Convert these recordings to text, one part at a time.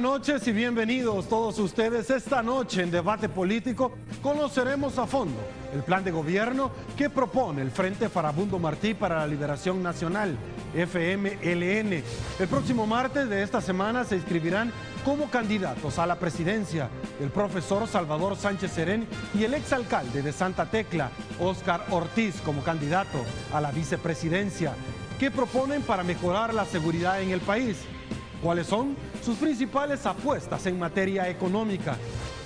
buenas noches y bienvenidos todos ustedes. Esta noche en Debate Político conoceremos a fondo el plan de gobierno que propone el Frente Farabundo Martí para la Liberación Nacional, FMLN. El próximo martes de esta semana se inscribirán como candidatos a la presidencia el profesor Salvador Sánchez Serén y el exalcalde de Santa Tecla, Óscar Ortiz, como candidato a la vicepresidencia. ¿Qué proponen para mejorar la seguridad en el país? ¿Cuáles son sus principales apuestas en materia económica?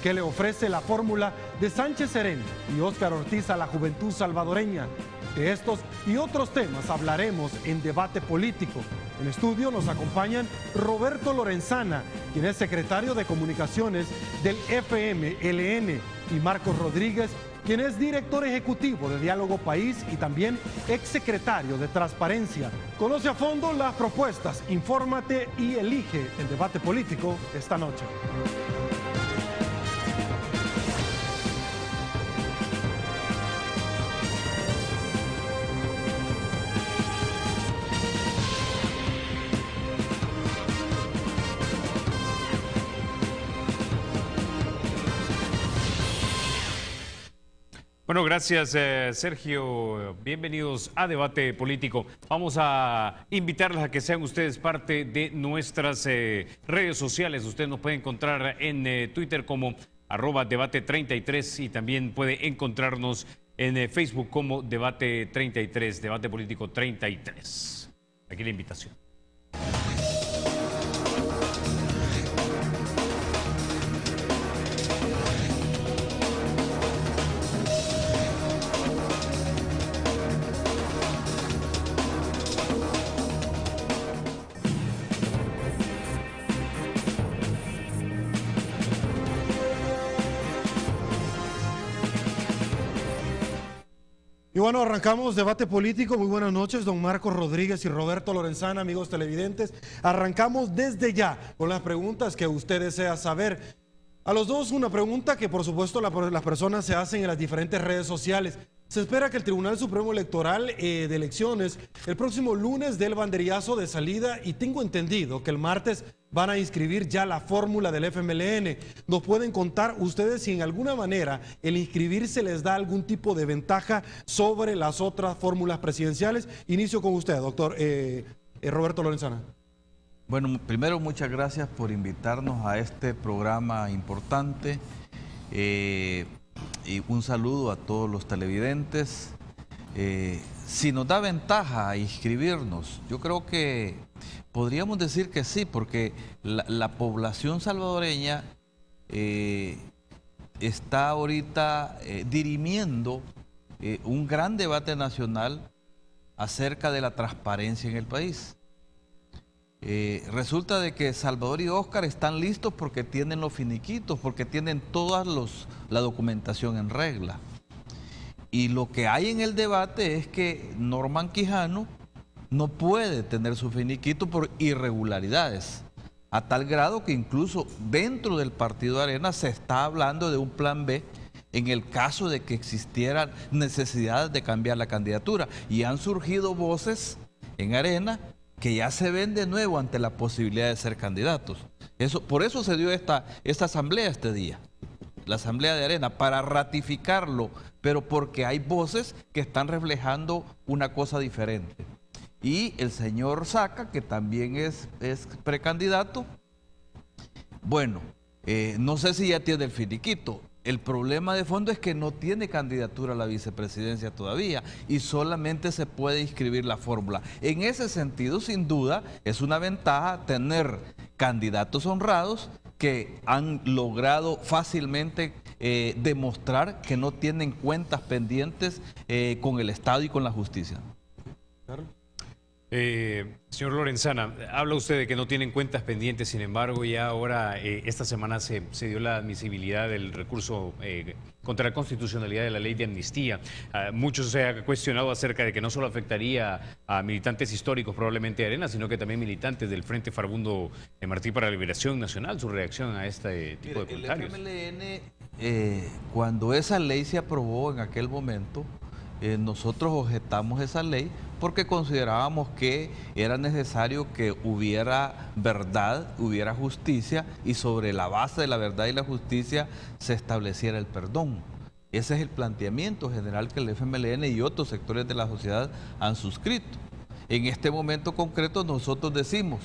¿Qué le ofrece la fórmula de Sánchez Serén y Óscar Ortiz a la juventud salvadoreña? De estos y otros temas hablaremos en Debate Político. En estudio nos acompañan Roberto Lorenzana, quien es secretario de Comunicaciones del FMLN, y Marcos Rodríguez, quien es director ejecutivo de Diálogo País y también exsecretario de Transparencia. Conoce a fondo las propuestas, infórmate y elige el Debate Político esta noche. Bueno, gracias Sergio. Bienvenidos a Debate Político. Vamos a invitarles a que sean ustedes parte de nuestras redes sociales. Usted nos puede encontrar en Twitter como @debate33 y también puede encontrarnos en Facebook como Debate33, Debate Político 33. Aquí la invitación. Y bueno, arrancamos Debate Político. Muy buenas noches, don Marcos Rodríguez y Roberto Lorenzana, amigos televidentes. Arrancamos desde ya con las preguntas que usted desea saber. A los dos una pregunta que por supuesto las personas se hacen en las diferentes redes sociales. Se espera que el Tribunal Supremo Electoral de Elecciones el próximo lunes dé el banderillazo de salida, y tengo entendido que el martes van a inscribir ya la fórmula del FMLN. ¿Nos pueden contar ustedes si en alguna manera el inscribirse les da algún tipo de ventaja sobre las otras fórmulas presidenciales? Inicio con usted, doctor Roberto Lorenzana. Bueno, primero muchas gracias por invitarnos a este programa importante. Y un saludo a todos los televidentes. Si nos da ventaja inscribirnos, yo creo que podríamos decir que sí, porque la población salvadoreña está ahorita dirimiendo un gran debate nacional acerca de la transparencia en el país. Resulta de que Salvador y Óscar están listos porque tienen los finiquitos, porque tienen toda la documentación en regla. Y lo que hay en el debate es que Norman Quijano no puede tener su finiquito por irregularidades, a tal grado que incluso dentro del partido Arena se está hablando de un plan B en el caso de que existieran necesidades de cambiar la candidatura. Y han surgido voces en Arena que ya se ven de nuevo ante la posibilidad de ser candidatos. Por eso se dio esta asamblea este día, la asamblea de Arena, para ratificarlo, pero porque hay voces que están reflejando una cosa diferente. Y el señor Saca, que también es precandidato, bueno, no sé si ya tiene el finiquito. El problema de fondo es que no tiene candidatura a la vicepresidencia todavía y solamente se puede inscribir la fórmula. En ese sentido, sin duda, es una ventaja tener candidatos honrados que han logrado fácilmente demostrar que no tienen cuentas pendientes con el Estado y con la justicia. Carlos. Señor Lorenzana, habla usted de que no tienen cuentas pendientes, sin embargo, ya ahora esta semana se dio la admisibilidad del recurso contra la constitucionalidad de la ley de amnistía. Muchos se ha cuestionado acerca de que no solo afectaría a militantes históricos, probablemente de Arena, sino que también militantes del Frente Farabundo Martí para la Liberación Nacional. Su reacción a este tipo de comentarios. El FMLN, cuando esa ley se aprobó en aquel momento, nosotros objetamos esa ley porque considerábamos que era necesario que hubiera verdad, hubiera justicia, y sobre la base de la verdad y la justicia se estableciera el perdón. Ese es el planteamiento general que el FMLN y otros sectores de la sociedad han suscrito. En este momento concreto nosotros decimos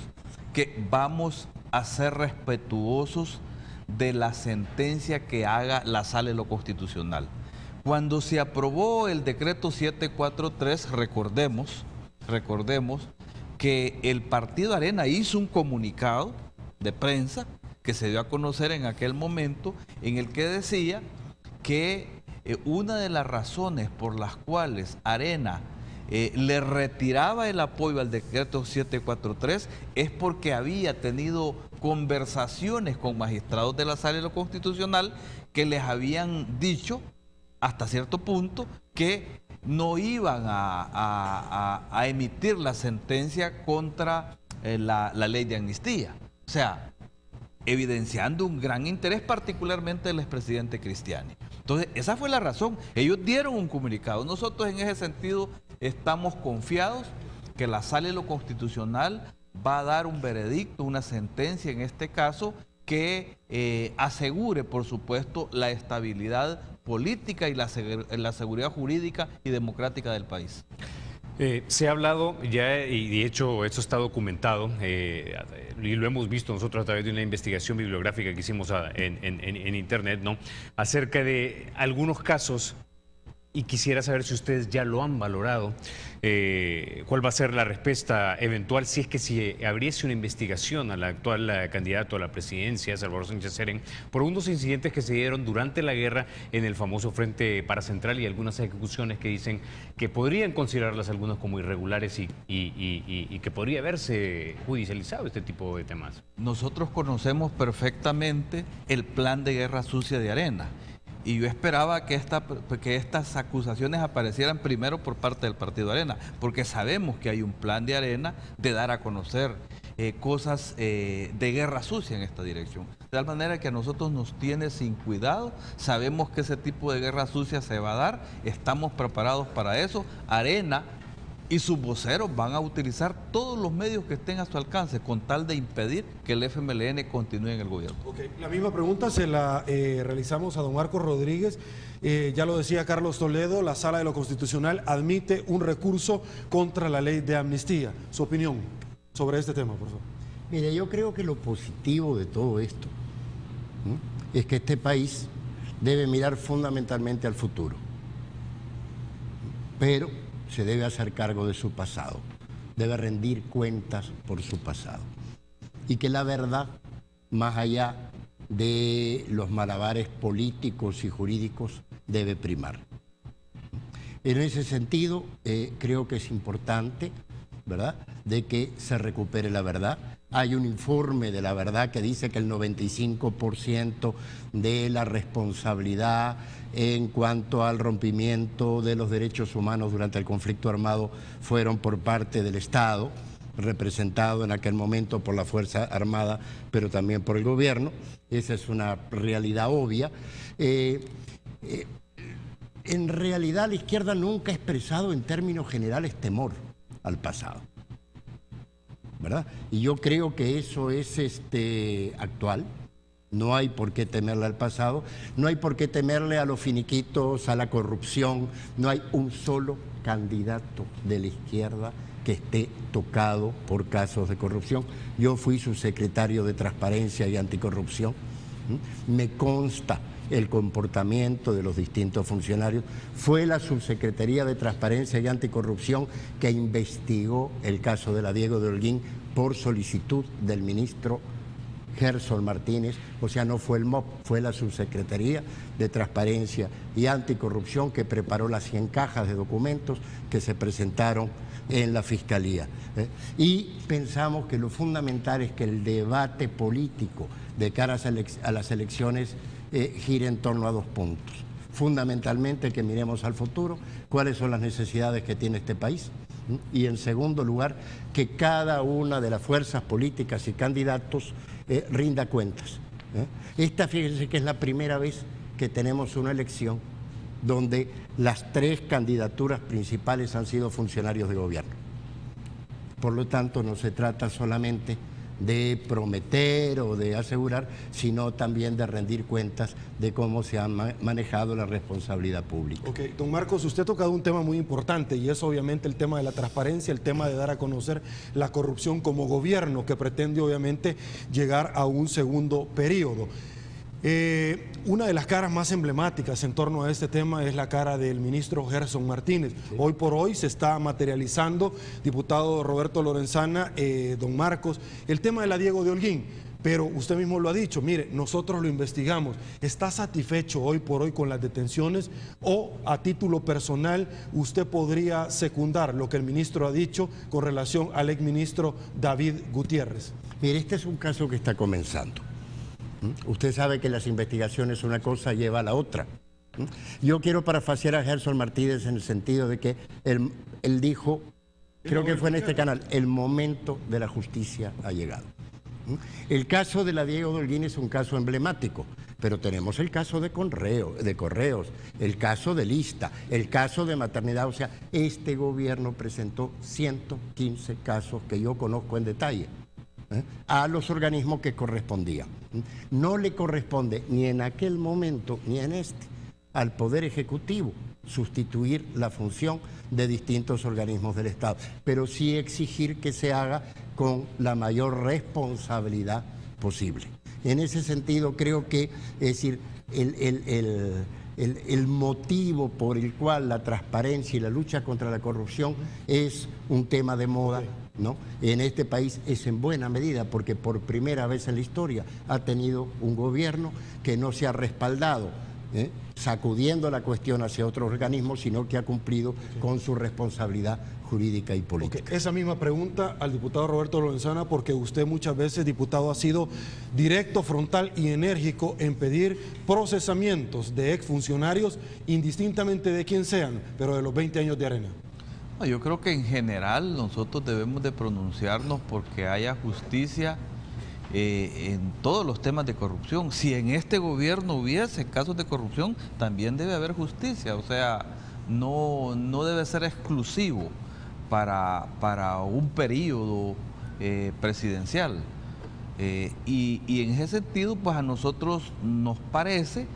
que vamos a ser respetuosos de la sentencia que haga la Sala de lo Constitucional. Cuando se aprobó el decreto 743, recordemos que el Partido Arena hizo un comunicado de prensa que se dio a conocer en aquel momento, en el que decía que una de las razones por las cuales Arena le retiraba el apoyo al decreto 743 es porque había tenido conversaciones con magistrados de la Sala de lo Constitucional que les habían dicho hasta cierto punto que no iban a emitir la sentencia contra la ley de amnistía. O sea, evidenciando un gran interés particularmente del expresidente Cristiani. Entonces, esa fue la razón. Ellos dieron un comunicado. Nosotros en ese sentido estamos confiados que la Sala de lo Constitucional va a dar un veredicto, una sentencia en este caso, que asegure, por supuesto, la estabilidad política y la seguridad jurídica y democrática del país. Se ha hablado ya, y de hecho esto está documentado, y lo hemos visto nosotros a través de una investigación bibliográfica que hicimos en internet, ¿no?, acerca de algunos casos, y quisiera saber si ustedes ya lo han valorado, cuál va a ser la respuesta eventual si es que si abriese una investigación al actual candidato a la presidencia, Salvador Sánchez Serén, por unos incidentes que se dieron durante la guerra en el famoso Frente Paracentral y algunas ejecuciones que dicen que podrían considerarlas algunos como irregulares y que podría haberse judicializado este tipo de temas. Nosotros conocemos perfectamente el plan de guerra sucia de Arena. Y yo esperaba que estas acusaciones aparecieran primero por parte del Partido Arena, porque sabemos que hay un plan de Arena de dar a conocer cosas de guerra sucia en esta dirección. De tal manera que a nosotros nos tiene sin cuidado, sabemos que ese tipo de guerra sucia se va a dar, estamos preparados para eso. Arena y sus voceros van a utilizar todos los medios que estén a su alcance con tal de impedir que el FMLN continúe en el gobierno. Okay. La misma pregunta se la realizamos a don Marcos Rodríguez. Ya lo decía Carlos Toledo, la Sala de lo Constitucional admite un recurso contra la ley de amnistía. Su opinión sobre este tema, por favor. Mire, yo creo que lo positivo de todo esto es que este país debe mirar fundamentalmente al futuro, pero se debe hacer cargo de su pasado, debe rendir cuentas por su pasado. Y que la verdad, más allá de los malabares políticos y jurídicos, debe primar. En ese sentido, creo que es importante, ¿verdad?, de que se recupere la verdad. Hay un informe de la verdad que dice que el 95% de la responsabilidad en cuanto al rompimiento de los derechos humanos durante el conflicto armado fueron por parte del Estado, representado en aquel momento por la Fuerza Armada, pero también por el gobierno. Esa es una realidad obvia. En realidad la izquierda nunca ha expresado en términos generales temor al pasado, ¿verdad? Y yo creo que eso es actual. No hay por qué temerle al pasado, no hay por qué temerle a los finiquitos, a la corrupción. No hay un solo candidato de la izquierda que esté tocado por casos de corrupción. Yo fui subsecretario de Transparencia y Anticorrupción. Me consta el comportamiento de los distintos funcionarios. Fue la Subsecretaría de Transparencia y Anticorrupción que investigó el caso de la Diego de Holguín por solicitud del ministro Gerson Martínez. O sea, no fue el MOP, fue la Subsecretaría de Transparencia y Anticorrupción que preparó las 100 cajas de documentos que se presentaron en la Fiscalía. Y pensamos que lo fundamental es que el debate político de cara a las elecciones gire en torno a dos puntos. Fundamentalmente que miremos al futuro, cuáles son las necesidades que tiene este país, y en segundo lugar, que cada una de las fuerzas políticas y candidatos rinda cuentas. Esta, fíjense que es la primera vez que tenemos una elección donde las 3 candidaturas principales han sido funcionarios de gobierno. Por lo tanto, no se trata solamente de prometer o de asegurar, sino también de rendir cuentas de cómo se ha manejado la responsabilidad pública. Ok, don Marcos, usted ha tocado un tema muy importante y es obviamente el tema de la transparencia, el tema de dar a conocer la corrupción como gobierno que pretende obviamente llegar a un segundo periodo. Una de las caras más emblemáticas en torno a este tema es la cara del ministro Gerson Martínez. Sí. Hoy por hoy se está materializando, diputado Roberto Lorenzana, don Marcos, el tema de la Diego de Holguín. Pero usted mismo lo ha dicho, mire, nosotros lo investigamos. ¿Está satisfecho hoy por hoy con las detenciones o a título personal usted podría secundar lo que el ministro ha dicho con relación al exministro David Gutiérrez? Mire, este es un caso que está comenzando. Usted sabe que las investigaciones una cosa lleva a la otra. Yo quiero parafrasear a Gerson Martínez en el sentido de que él dijo, creo que fue en este canal, el momento de la justicia ha llegado. El caso de la Diego de Holguín es un caso emblemático, pero tenemos el caso de Correos, el caso de Lista, el caso de maternidad. O sea, este gobierno presentó 115 casos que yo conozco en detalle a los organismos que correspondían. No le corresponde ni en aquel momento ni en este al Poder Ejecutivo sustituir la función de distintos organismos del Estado, pero sí exigir que se haga con la mayor responsabilidad posible. En ese sentido creo que, es decir, el motivo por el cual la transparencia y la lucha contra la corrupción es un tema de moda, ¿no? En este país es en buena medida porque por primera vez en la historia ha tenido un gobierno que no se ha respaldado sacudiendo la cuestión hacia otros organismos, sino que ha cumplido con su responsabilidad jurídica y política. Okay. Esa misma pregunta al diputado Roberto Lorenzana, porque usted muchas veces, diputado, ha sido directo, frontal y enérgico en pedir procesamientos de exfuncionarios, indistintamente de quién sean, pero de los 20 años de Arena. Yo creo que en general nosotros debemos de pronunciarnos porque haya justicia en todos los temas de corrupción. Si en este gobierno hubiese casos de corrupción, también debe haber justicia. O sea, no debe ser exclusivo para un periodo presidencial. Y en ese sentido, pues a nosotros nos parece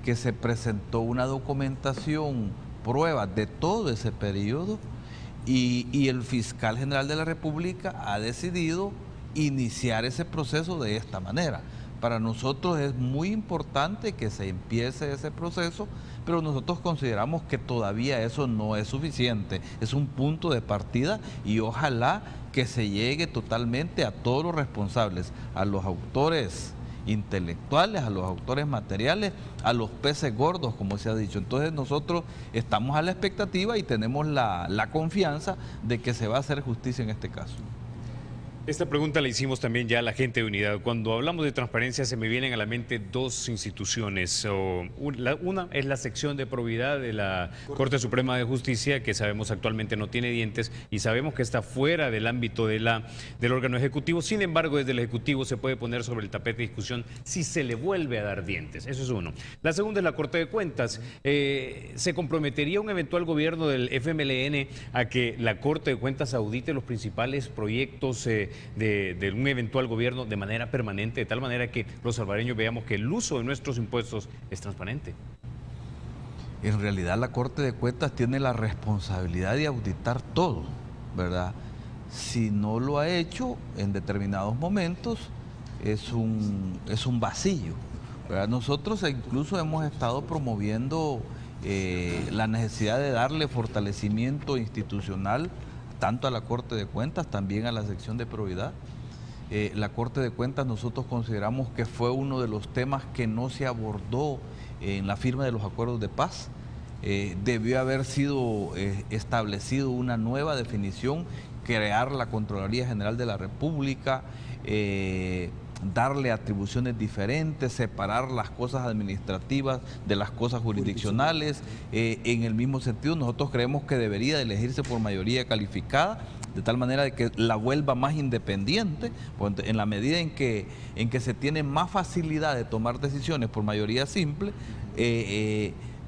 que se presentó una documentación, pruebas de todo ese periodo, y el fiscal general de la República ha decidido iniciar ese proceso de esta manera. Para nosotros es muy importante que se empiece ese proceso, pero nosotros consideramos que todavía eso no es suficiente. Es un punto de partida y ojalá que se llegue totalmente a todos los responsables, a los autores intelectuales, a los autores materiales, a los peces gordos, como se ha dicho. Entonces nosotros estamos a la expectativa y tenemos la confianza de que se va a hacer justicia en este caso. Esta pregunta la hicimos también ya a la gente de Unidad. Cuando hablamos de transparencia se me vienen a la mente dos instituciones. Una es la sección de probidad de la Corte Suprema de Justicia, que sabemos actualmente no tiene dientes y sabemos que está fuera del ámbito del órgano ejecutivo. Sin embargo, desde el Ejecutivo se puede poner sobre el tapete de discusión si se le vuelve a dar dientes. Eso es uno. La segunda es la Corte de Cuentas. ¿Se comprometería un eventual gobierno del FMLN a que la Corte de Cuentas audite los principales proyectos de un eventual gobierno de manera permanente, de tal manera que los salvadoreños veamos que el uso de nuestros impuestos es transparente? En realidad la Corte de Cuentas tiene la responsabilidad de auditar todo, ¿verdad? Si no lo ha hecho en determinados momentos, es un vacío, ¿verdad? Nosotros incluso hemos estado promoviendo la necesidad de darle fortalecimiento institucional tanto a la Corte de Cuentas, también a la sección de probidad. La Corte de Cuentas nosotros consideramos que fue uno de los temas que no se abordó en la firma de los acuerdos de paz. Debió haber sido establecido una nueva definición, crear la Contraloría General de la República, darle atribuciones diferentes, separar las cosas administrativas de las cosas jurisdiccionales. En el mismo sentido, nosotros creemos que debería elegirse por mayoría calificada, de tal manera de que la vuelva más independiente, pues, en la medida en que se tiene más facilidad de tomar decisiones por mayoría simple,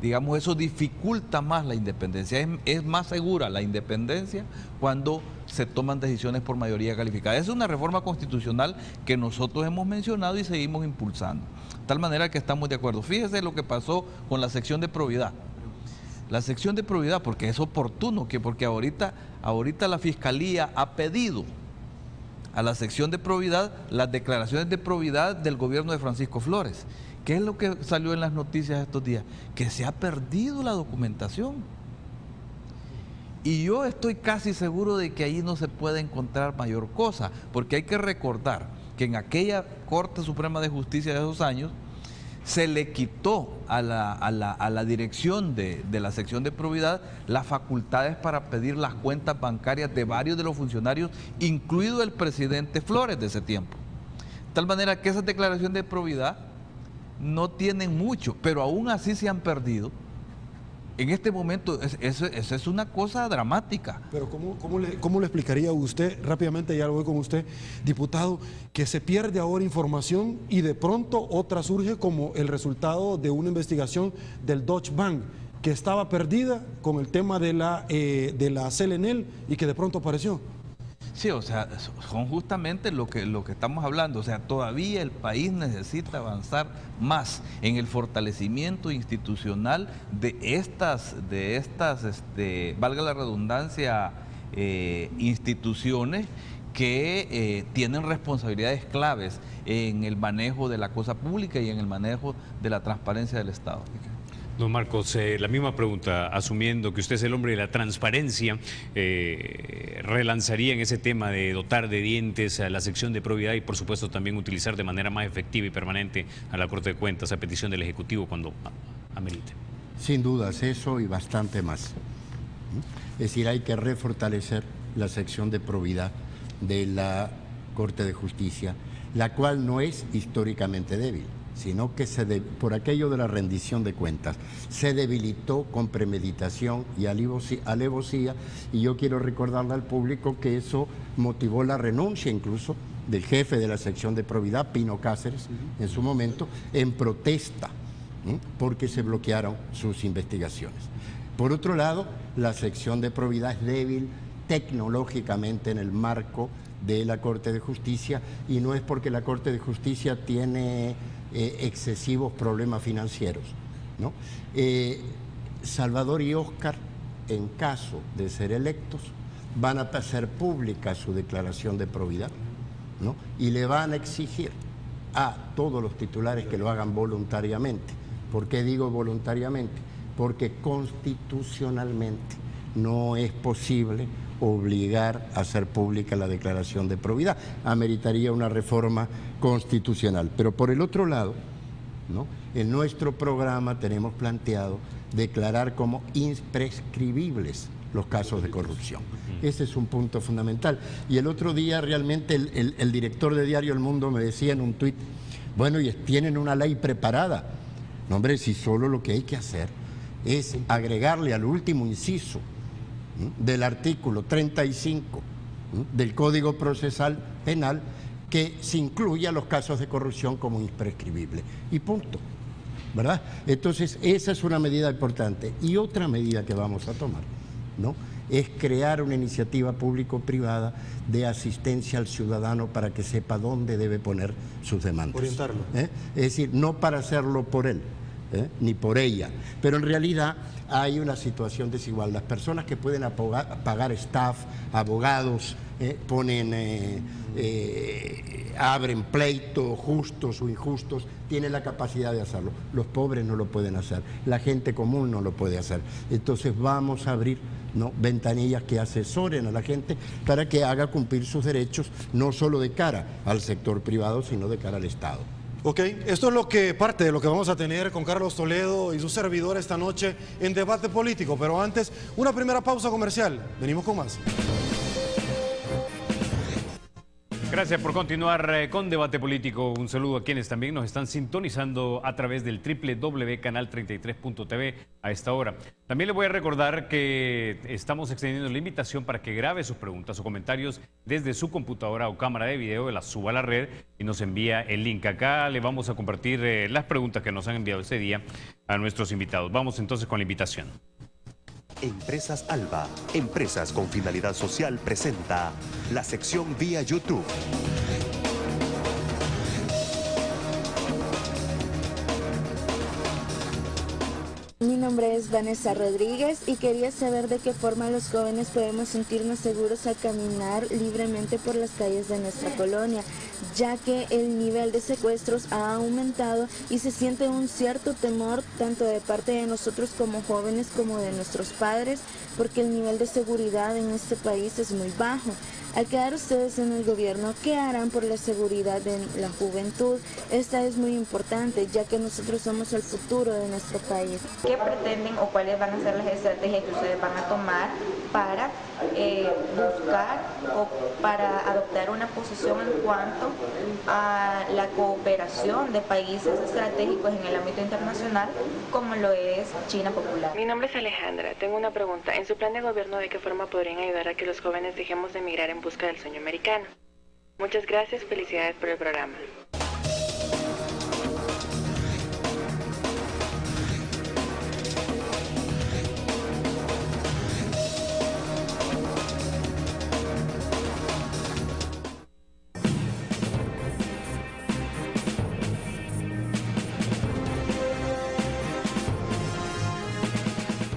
digamos, eso dificulta más la independencia. Es más segura la independencia cuando se toman decisiones por mayoría calificada. Es una reforma constitucional que nosotros hemos mencionado y seguimos impulsando. De tal manera que estamos de acuerdo. Fíjese lo que pasó con la sección de probidad. La sección de probidad, porque es oportuno, porque ahorita la Fiscalía ha pedido a la sección de probidad las declaraciones de probidad del gobierno de Francisco Flores. ¿Qué es lo que salió en las noticias estos días? Que se ha perdido la documentación. Y yo estoy casi seguro de que ahí no se puede encontrar mayor cosa, porque hay que recordar que en aquella Corte Suprema de Justicia de esos años se le quitó a la dirección de la sección de probidad las facultades para pedir las cuentas bancarias de varios de los funcionarios, incluido el presidente Flores de ese tiempo. De tal manera que esas declaraciones de probidad no tienen mucho, pero aún así se han perdido. En este momento, eso es una cosa dramática. Pero ¿cómo le explicaría usted, rápidamente ya lo voy con usted, diputado, que se pierde ahora información y de pronto otra surge como el resultado de una investigación del Deutsche Bank, que estaba perdida con el tema de la CELENEL y que de pronto apareció? Sí, o sea, son justamente lo que estamos hablando. O sea, todavía el país necesita avanzar más en el fortalecimiento institucional de estas valga la redundancia, instituciones que tienen responsabilidades claves en el manejo de la cosa pública y en el manejo de la transparencia del Estado. Don Marcos, la misma pregunta, asumiendo que usted es el hombre de la transparencia, relanzaría en ese tema de dotar de dientes a la sección de probidad y por supuesto también utilizar de manera más efectiva y permanente a la Corte de Cuentas a petición del Ejecutivo cuando amerite. Sin dudas, eso y bastante más. Es decir, hay que refortalecer la sección de probidad de la Corte de Justicia, la cual no es históricamente débil, sino que por aquello de la rendición de cuentas se debilitó con premeditación y alevosía, y yo quiero recordarle al público que eso motivó la renuncia incluso del jefe de la sección de probidad, Pino Cáceres, en su momento, en protesta, porque se bloquearon sus investigaciones. Por otro lado, la sección de probidad es débil tecnológicamente en el marco de la Corte de Justicia, y no es porque la Corte de Justicia tiene excesivos problemas financieros, ¿no? Salvador y Óscar, en caso de ser electos, van a hacer pública su declaración de probidad, ¿no? Y le van a exigir a todos los titulares que lo hagan voluntariamente. ¿Por qué digo voluntariamente? Porque constitucionalmente no es posible obligar a hacer pública la declaración de probidad. Ameritaría una reforma constitucional. Pero por el otro lado, ¿no?, en nuestro programa tenemos planteado declarar como imprescribibles los casos de corrupción. Ese es un punto fundamental. Y el otro día realmente el director de Diario El Mundo me decía en un tuit, bueno, y tienen una ley preparada. No, hombre, si solo lo que hay que hacer es agregarle al último inciso del artículo 35 del Código Procesal Penal que se incluya los casos de corrupción como imprescribible. Y punto, ¿verdad? Entonces, esa es una medida importante. Y otra medida que vamos a tomar, ¿no?, es crear una iniciativa público-privada de asistencia al ciudadano para que sepa dónde debe poner sus demandas. Orientarlo. Es decir, no para hacerlo por él, ni por ella, pero en realidad hay una situación desigual. Las personas que pueden pagar staff, abogados, abren pleitos justos o injustos, tienen la capacidad de hacerlo. Los pobres no lo pueden hacer, la gente común no lo puede hacer. Entonces vamos a abrir, ¿no?, ventanillas que asesoren a la gente para que haga cumplir sus derechos, no solo de cara al sector privado, sino de cara al Estado. Ok, esto es parte de lo que vamos a tener con Carlos Toledo y su servidor esta noche en Debate Político. Pero antes, una primera pausa comercial. Venimos con más. Gracias por continuar con Debate Político. Un saludo a quienes también nos están sintonizando a través del www.canal33.tv a esta hora. También les voy a recordar que estamos extendiendo la invitación para que grabe sus preguntas o comentarios desde su computadora o cámara de video, la suba a la red y nos envía el link. Acá le vamos a compartir las preguntas que nos han enviado este día a nuestros invitados. Vamos entonces con la invitación. Empresas Alba, empresas con finalidad social, presenta la sección vía YouTube. Mi nombre es Vanessa Rodríguez y quería saber de qué forma los jóvenes podemos sentirnos seguros al caminar libremente por las calles de nuestra colonia, ya que el nivel de secuestros ha aumentado y se siente un cierto temor tanto de parte de nosotros como jóvenes como de nuestros padres, porque el nivel de seguridad en este país es muy bajo. Al quedar ustedes en el gobierno, ¿qué harán por la seguridad de la juventud? Esta es muy importante, ya que nosotros somos el futuro de nuestro país. ¿Qué pretenden o cuáles van a ser las estrategias que ustedes van a tomar para buscar o para adoptar una posición en cuanto a la cooperación de países estratégicos en el ámbito internacional, como lo es China Popular? Mi nombre es Alejandra. Tengo una pregunta. En su plan de gobierno, ¿de qué forma podrían ayudar a que los jóvenes dejemos de emigrar en busca del sueño americano? Muchas gracias. Felicidades por el programa.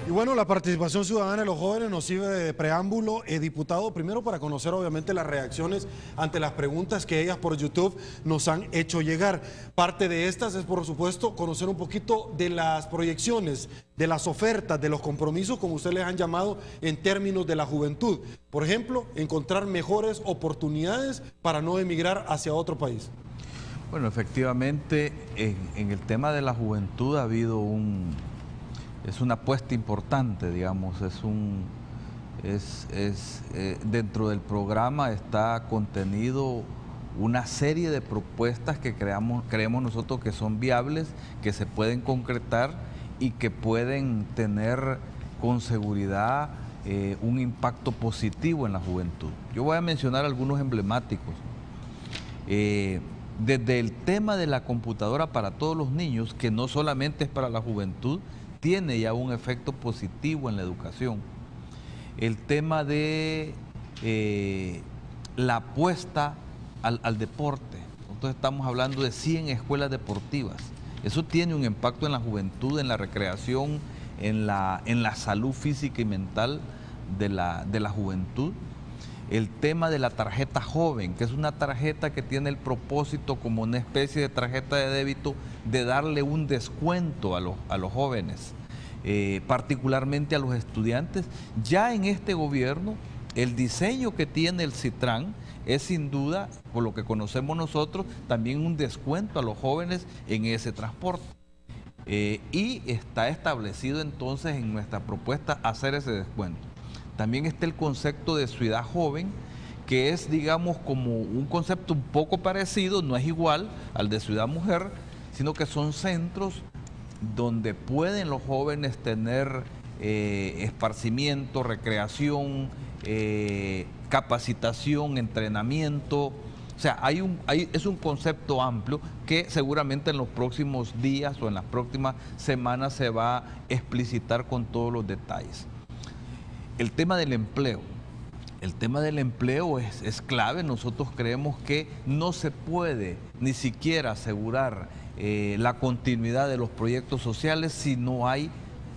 Bueno, la participación ciudadana de los jóvenes nos sirve de preámbulo, diputado, primero para conocer obviamente las reacciones ante las preguntas que ellas por YouTube nos han hecho llegar. Parte de estas es, por supuesto, conocer un poquito de las proyecciones, de las ofertas, de los compromisos, como ustedes les han llamado, en términos de la juventud. Por ejemplo, encontrar mejores oportunidades para no emigrar hacia otro país. Bueno, efectivamente, en el tema de la juventud ha habido es una apuesta importante, digamos, dentro del programa está contenido una serie de propuestas que creemos nosotros que son viables, que se pueden concretar y que pueden tener con seguridad un impacto positivo en la juventud. Yo voy a mencionar algunos emblemáticos. Desde el tema de la computadora para todos los niños, que no solamente es para la juventud, tiene ya un efecto positivo en la educación. El tema de la apuesta al deporte. Nosotros estamos hablando de 100 escuelas deportivas. Eso tiene un impacto en la juventud, en la recreación, en la salud física y mental de la juventud. El tema de la tarjeta joven, que es una tarjeta que tiene el propósito como una especie de tarjeta de débito de darle un descuento a los jóvenes, particularmente a los estudiantes. Ya en este gobierno, el diseño que tiene el Citran es sin duda, por lo que conocemos nosotros, también un descuento a los jóvenes en ese transporte. Y está establecido entonces en nuestra propuesta hacer ese descuento. También está el concepto de ciudad joven, que es, digamos, como un concepto un poco parecido, no es igual al de ciudad mujer, sino que son centros donde pueden los jóvenes tener esparcimiento, recreación, capacitación, entrenamiento. O sea, es un concepto amplio que seguramente en los próximos días o en las próximas semanas se va a explicitar con todos los detalles. El tema del empleo. El tema del empleo es clave. Nosotros creemos que no se puede ni siquiera asegurar la continuidad de los proyectos sociales si no hay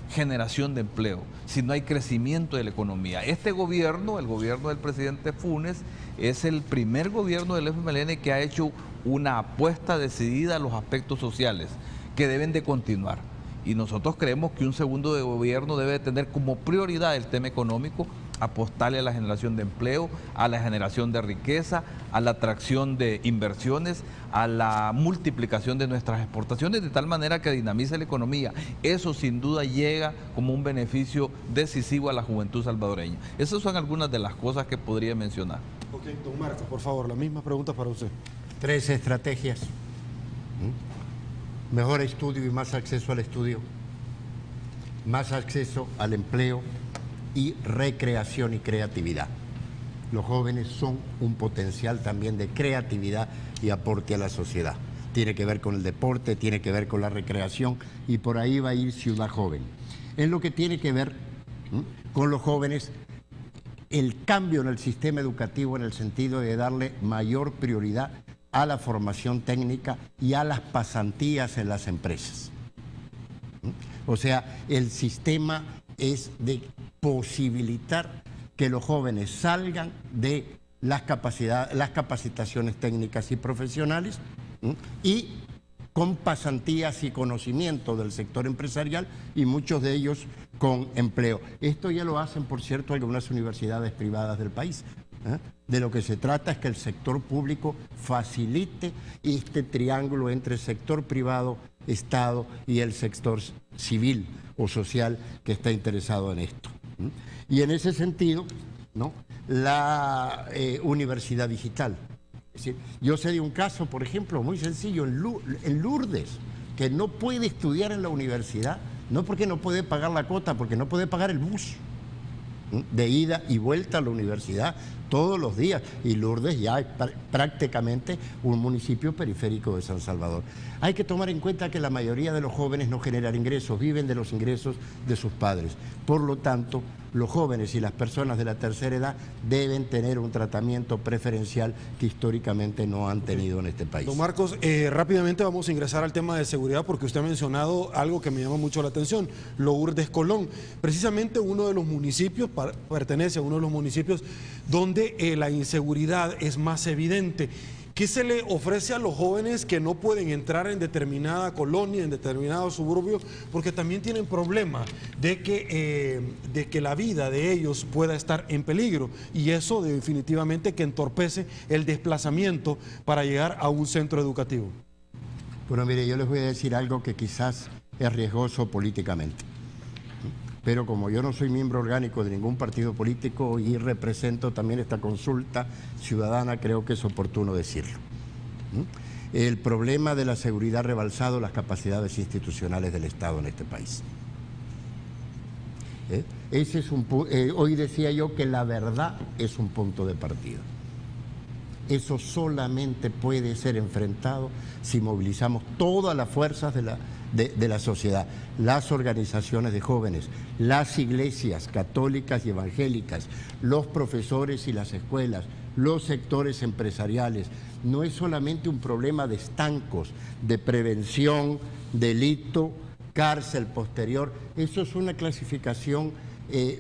generación de empleo, si no hay crecimiento de la economía. Este gobierno, el gobierno del presidente Funes, es el primer gobierno del FMLN que ha hecho una apuesta decidida a los aspectos sociales que deben de continuar. Y nosotros creemos que un segundo de gobierno debe tener como prioridad el tema económico, apostarle a la generación de empleo, a la generación de riqueza, a la atracción de inversiones, a la multiplicación de nuestras exportaciones, de tal manera que dinamice la economía. Eso sin duda llega como un beneficio decisivo a la juventud salvadoreña. Esas son algunas de las cosas que podría mencionar. Ok, don Marcos, por favor, la misma pregunta para usted. 3 estrategias. Mejor estudio y más acceso al estudio, más acceso al empleo y recreación y creatividad. Los jóvenes son un potencial también de creatividad y aporte a la sociedad. Tiene que ver con el deporte, tiene que ver con la recreación y por ahí va a ir Ciudad Joven. En lo que tiene que ver con los jóvenes, el cambio en el sistema educativo en el sentido de darle mayor prioridad a la formación técnica y a las pasantías en las empresas. O sea, el sistema es de posibilitar que los jóvenes salgan de las capacitaciones técnicas y profesionales y con pasantías y conocimiento del sector empresarial y muchos de ellos con empleo. Esto ya lo hacen, por cierto, algunas universidades privadas del país. De lo que se trata es que el sector público facilite este triángulo entre sector privado, Estado y el sector civil o social que está interesado en esto. Y en ese sentido, ¿no?, la universidad digital. Es decir, yo sé de un caso, por ejemplo, muy sencillo, en Lourdes, que no puede estudiar en la universidad, no porque no puede pagar la cuota, porque no puede pagar el bus de ida y vuelta a la universidad todos los días, y Lourdes ya es prácticamente un municipio periférico de San Salvador. Hay que tomar en cuenta que la mayoría de los jóvenes no generan ingresos, viven de los ingresos de sus padres. Por lo tanto, los jóvenes y las personas de la tercera edad deben tener un tratamiento preferencial que históricamente no han tenido en este país. Don Marcos, rápidamente vamos a ingresar al tema de seguridad porque usted ha mencionado algo que me llama mucho la atención, Lourdes Colón. Precisamente uno de los municipios, pertenece a uno de los municipios donde la inseguridad es más evidente. ¿Qué se le ofrece a los jóvenes que no pueden entrar en determinada colonia, en determinado suburbio, porque también tienen problema de que la vida de ellos pueda estar en peligro? Y eso definitivamente que entorpece el desplazamiento para llegar a un centro educativo. Bueno, mire, yo les voy a decir algo que quizás es riesgoso políticamente. Pero como yo no soy miembro orgánico de ningún partido político y represento también esta consulta ciudadana, creo que es oportuno decirlo. El problema de la seguridad ha rebalsado las capacidades institucionales del Estado en este país. Ese es hoy decía yo que la verdad es un punto de partida. Eso solamente puede ser enfrentado si movilizamos todas las fuerzas de la sociedad, las organizaciones de jóvenes, las iglesias católicas y evangélicas, los profesores y las escuelas, los sectores empresariales. No es solamente un problema de estancos, de prevención, delito, cárcel posterior. Eso es una clasificación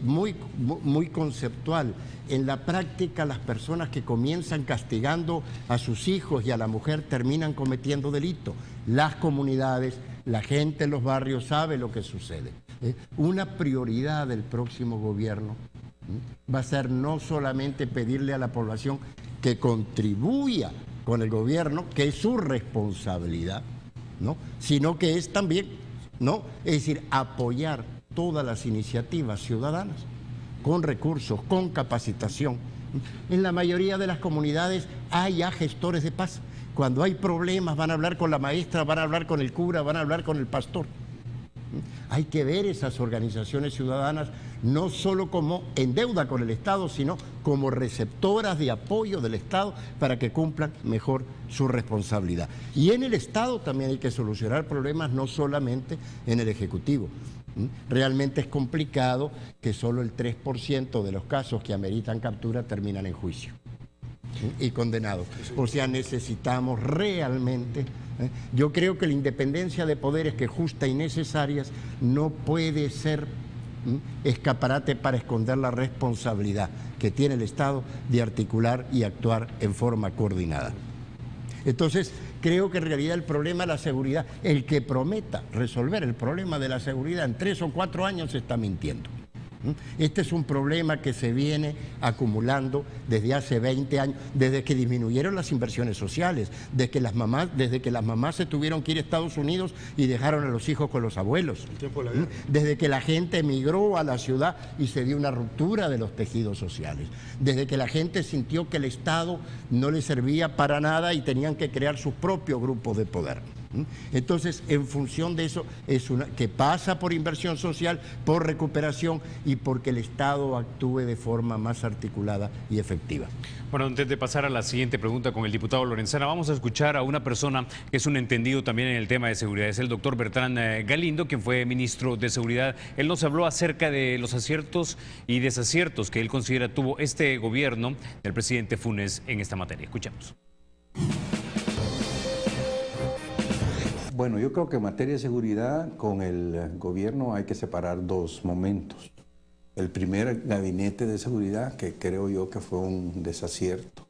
muy conceptual. En la práctica, las personas que comienzan castigando a sus hijos y a la mujer terminan cometiendo delito. Las comunidades, la gente en los barrios sabe lo que sucede. Una prioridad del próximo gobierno va a ser no solamente pedirle a la población que contribuya con el gobierno, que es su responsabilidad, ¿no?, sino que es también, ¿no?, es decir, apoyar todas las iniciativas ciudadanas con recursos, con capacitación. En la mayoría de las comunidades hay ya gestores de paz. Cuando hay problemas van a hablar con la maestra, van a hablar con el cura, van a hablar con el pastor. Hay que ver esas organizaciones ciudadanas no solo como en deuda con el Estado, sino como receptoras de apoyo del Estado para que cumplan mejor su responsabilidad. Y en el Estado también hay que solucionar problemas, no solamente en el Ejecutivo. Realmente es complicado que solo el 3% de los casos que ameritan captura terminan en juicio y condenados. O sea, necesitamos realmente... Yo creo que la independencia de poderes, que es justa y necesaria, no puede ser escaparate para esconder la responsabilidad que tiene el Estado de articular y actuar en forma coordinada. Entonces, creo que en realidad el problema de la seguridad, el que prometa resolver el problema de la seguridad en 3 o 4 años está mintiendo. Este es un problema que se viene acumulando desde hace 20 años, desde que disminuyeron las inversiones sociales, desde que las mamás se tuvieron que ir a Estados Unidos y dejaron a los hijos con los abuelos, desde que la gente emigró a la ciudad y se dio una ruptura de los tejidos sociales, desde que la gente sintió que el Estado no les servía para nada y tenían que crear sus propios grupos de poder. Entonces, en función de eso, es una que pasa por inversión social, por recuperación y porque el Estado actúe de forma más articulada y efectiva. Bueno, antes de pasar a la siguiente pregunta con el diputado Lorenzana, vamos a escuchar a una persona que es un entendido también en el tema de seguridad. Es el doctor Bertrand Galindo, quien fue ministro de Seguridad. Él nos habló acerca de los aciertos y desaciertos que él considera tuvo este gobierno del presidente Funes en esta materia. Escuchamos. Bueno, yo creo que en materia de seguridad con el gobierno hay que separar dos momentos. El primer gabinete de seguridad, que creo yo que fue un desacierto,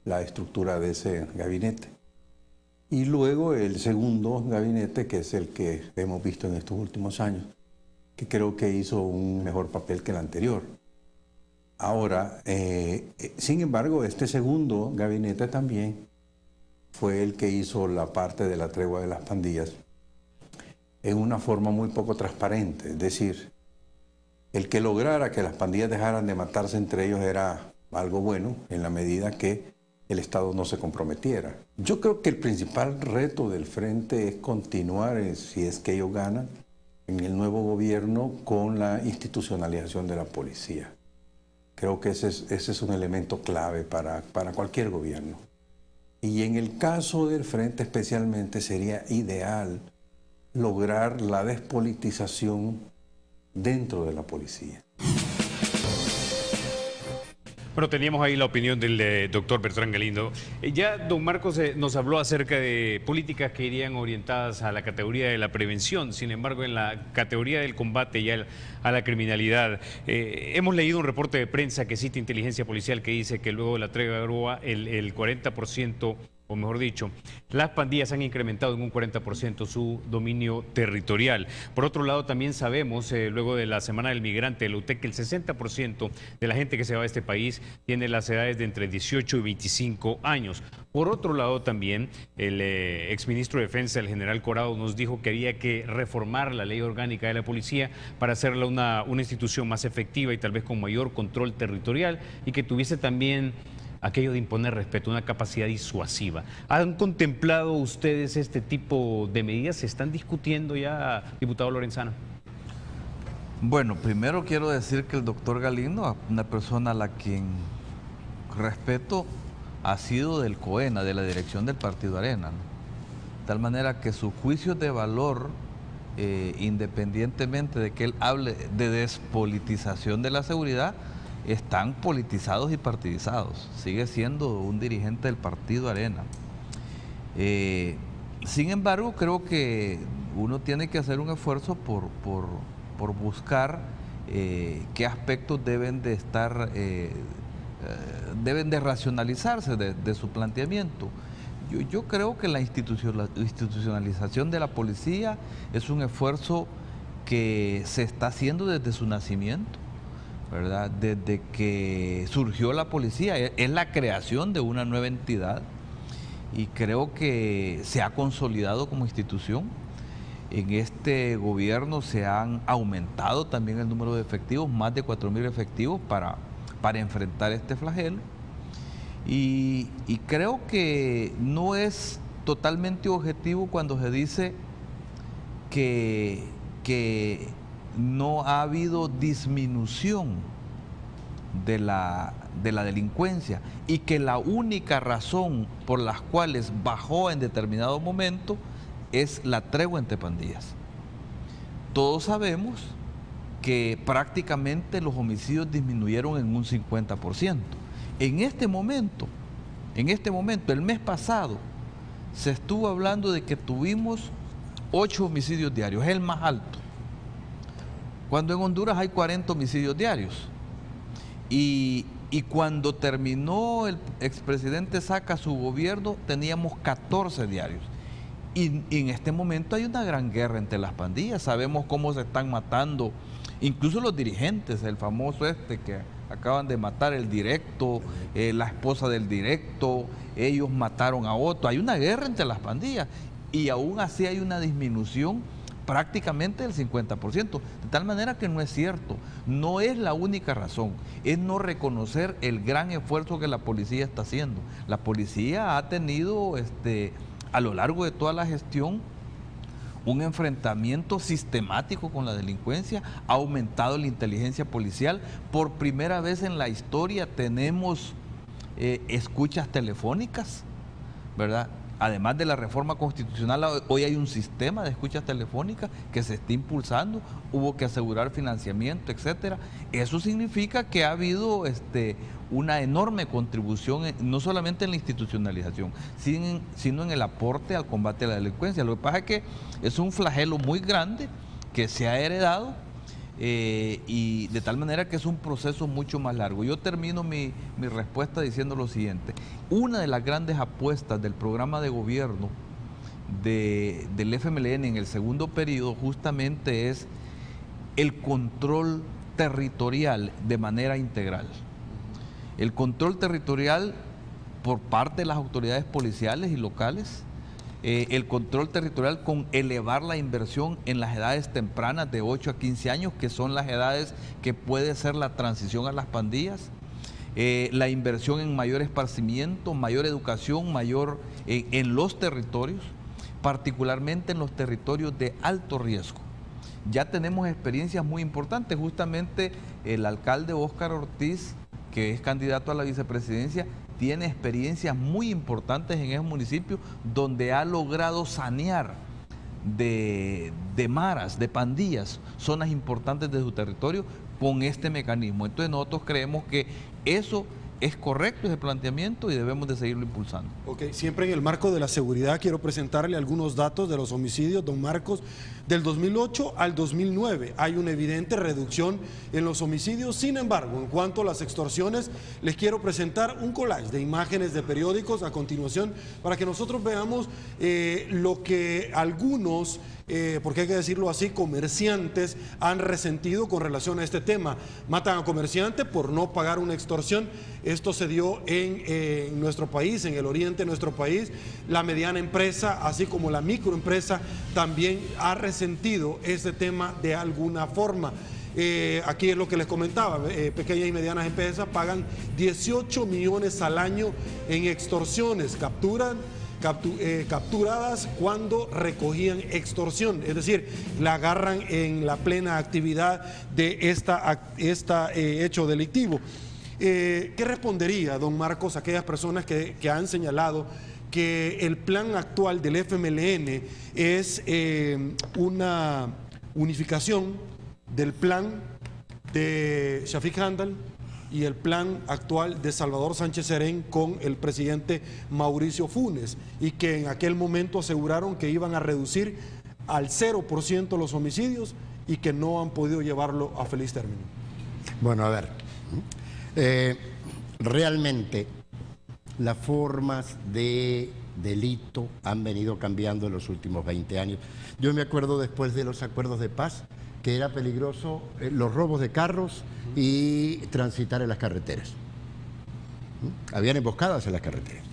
la estructura de ese gabinete. Y luego el segundo gabinete, que es el que hemos visto en estos últimos años, que creo que hizo un mejor papel que el anterior. Ahora, sin embargo, este segundo gabinete también fue el que hizo la parte de la tregua de las pandillas en una forma muy poco transparente. Es decir, el que lograra que las pandillas dejaran de matarse entre ellos era algo bueno en la medida que el Estado no se comprometiera. Yo creo que el principal reto del frente es continuar, si es que ellos ganan, en el nuevo gobierno con la institucionalización de la policía. Creo que ese es un elemento clave para cualquier gobierno. Y en el caso del frente especialmente sería ideal lograr la despolitización dentro de la policía. Bueno, teníamos ahí la opinión del doctor Bertrand Galindo. Ya don Marcos nos habló acerca de políticas que irían orientadas a la categoría de la prevención. Sin embargo, en la categoría del combate y a la criminalidad, hemos leído un reporte de prensa que cita inteligencia policial que dice que luego de la tregua el 40%, o mejor dicho, las pandillas han incrementado en un 40% su dominio territorial. Por otro lado, también sabemos, luego de la Semana del Migrante, el UTEC, que el 60% de la gente que se va a este país tiene las edades de entre 18 y 25 años. Por otro lado, también el exministro de Defensa, el general Corado, nos dijo que había que reformar la ley orgánica de la policía para hacerla una institución más efectiva y tal vez con mayor control territorial y que tuviese también aquello de imponer respeto, una capacidad disuasiva. ¿Han contemplado ustedes este tipo de medidas? ¿Se están discutiendo ya, diputado Lorenzana? Bueno, primero quiero decir que el doctor Galindo, una persona a la quien respeto, ha sido del COENA, de la dirección del Partido Arena, ¿no? De tal manera que sus juicios de valor, independientemente de que él hable de despolitización de la seguridad, están politizados y partidizados. Sigue siendo un dirigente del Partido Arena. Sin embargo, creo que uno tiene que hacer un esfuerzo por buscar qué aspectos deben de estar, deben de racionalizarse de su planteamiento. Yo creo que la institucionalización de la policía es un esfuerzo que se está haciendo desde su nacimiento, ¿verdad? Desde que surgió la policía, es la creación de una nueva entidad y creo que se ha consolidado como institución. En este gobierno se han aumentado también el número de efectivos, más de 4.000 efectivos para enfrentar este flagelo y creo que no es totalmente objetivo cuando se dice que no ha habido disminución de la delincuencia y que la única razón por las cuales bajó en determinado momento es la tregua entre pandillas. Todos sabemos que prácticamente los homicidios disminuyeron en un 50%. En este momento, el mes pasado, se estuvo hablando de que tuvimos 8 homicidios diarios, es el más alto, cuando en Honduras hay 40 homicidios diarios. Y cuando terminó el expresidente Saca su gobierno, teníamos 14 diarios. Y en este momento hay una gran guerra entre las pandillas. Sabemos cómo se están matando incluso los dirigentes, el famoso que acaban de matar el directo, la esposa del directo, ellos mataron a otro. Hay una guerra entre las pandillas y aún así hay una disminución prácticamente del 50%, de tal manera que no es cierto, no es la única razón, es no reconocer el gran esfuerzo que la policía está haciendo. La policía ha tenido a lo largo de toda la gestión un enfrentamiento sistemático con la delincuencia, ha aumentado la inteligencia policial, por primera vez en la historia tenemos escuchas telefónicas, ¿verdad? Además de la reforma constitucional, hoy hay un sistema de escuchas telefónicas que se está impulsando, hubo que asegurar financiamiento, etcétera. Eso significa que ha habido una enorme contribución, no solamente en la institucionalización, sino en el aporte al combate a la delincuencia. Lo que pasa es que es un flagelo muy grande que se ha heredado, y de tal manera que es un proceso mucho más largo. Yo termino mi respuesta diciendo lo siguiente: una de las grandes apuestas del programa de gobierno del FMLN en el segundo periodo justamente es el control territorial de manera integral. El control territorial por parte de las autoridades policiales y locales, el control territorial con elevar la inversión en las edades tempranas de 8 a 15 años, que son las edades que puede ser la transición a las pandillas, la inversión en mayor esparcimiento, mayor educación, en los territorios, particularmente en los territorios de alto riesgo. Ya tenemos experiencias muy importantes, justamente el alcalde Óscar Ortiz, que es candidato a la vicepresidencia, tiene experiencias muy importantes en ese municipio donde ha logrado sanear de maras, de pandillas, zonas importantes de su territorio con este mecanismo. Entonces nosotros creemos que eso es correcto, ese planteamiento, y debemos de seguirlo impulsando. Ok, siempre en el marco de la seguridad quiero presentarle algunos datos de los homicidios, don Marcos. Del 2008 al 2009 hay una evidente reducción en los homicidios. Sin embargo, en cuanto a las extorsiones, les quiero presentar un collage de imágenes de periódicos a continuación para que nosotros veamos lo que algunos, porque hay que decirlo así, comerciantes han resentido con relación a este tema. Matan a comerciantes por no pagar una extorsión. Esto se dio en nuestro país, en el oriente de nuestro país. La mediana empresa, así como la microempresa, también ha resentido este tema de alguna forma. Aquí es lo que les comentaba, pequeñas y medianas empresas pagan 18 millones al año en extorsiones, capturadas cuando recogían extorsión, es decir, la agarran en la plena actividad de este hecho delictivo. ¿Qué respondería, don Marcos, a aquellas personas que han señalado que el plan actual del FMLN es una unificación del plan de Shafik Handal y el plan actual de Salvador Sánchez Serén con el presidente Mauricio Funes, y que en aquel momento aseguraron que iban a reducir al 0% los homicidios y que no han podido llevarlo a feliz término? Bueno, a ver, realmente las formas de delito han venido cambiando en los últimos 20 años. Yo me acuerdo después de los acuerdos de paz que era peligroso los robos de carros y transitar en las carreteras. Habían emboscadas en las carreteras,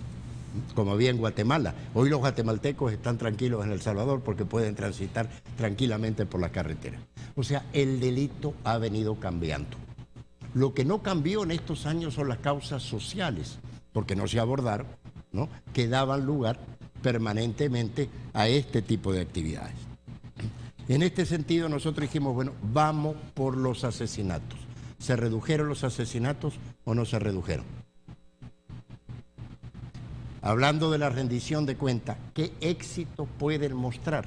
como había en Guatemala. Hoy los guatemaltecos están tranquilos en El Salvador porque pueden transitar tranquilamente por las carreteras. O sea, el delito ha venido cambiando. Lo que no cambió en estos años son las causas sociales, porque no se abordaron, ¿no?, que daban lugar permanentemente a este tipo de actividades. En este sentido nosotros dijimos, bueno, vamos por los asesinatos. ¿Se redujeron los asesinatos o no se redujeron? Hablando de la rendición de cuentas, ¿qué éxito pueden mostrar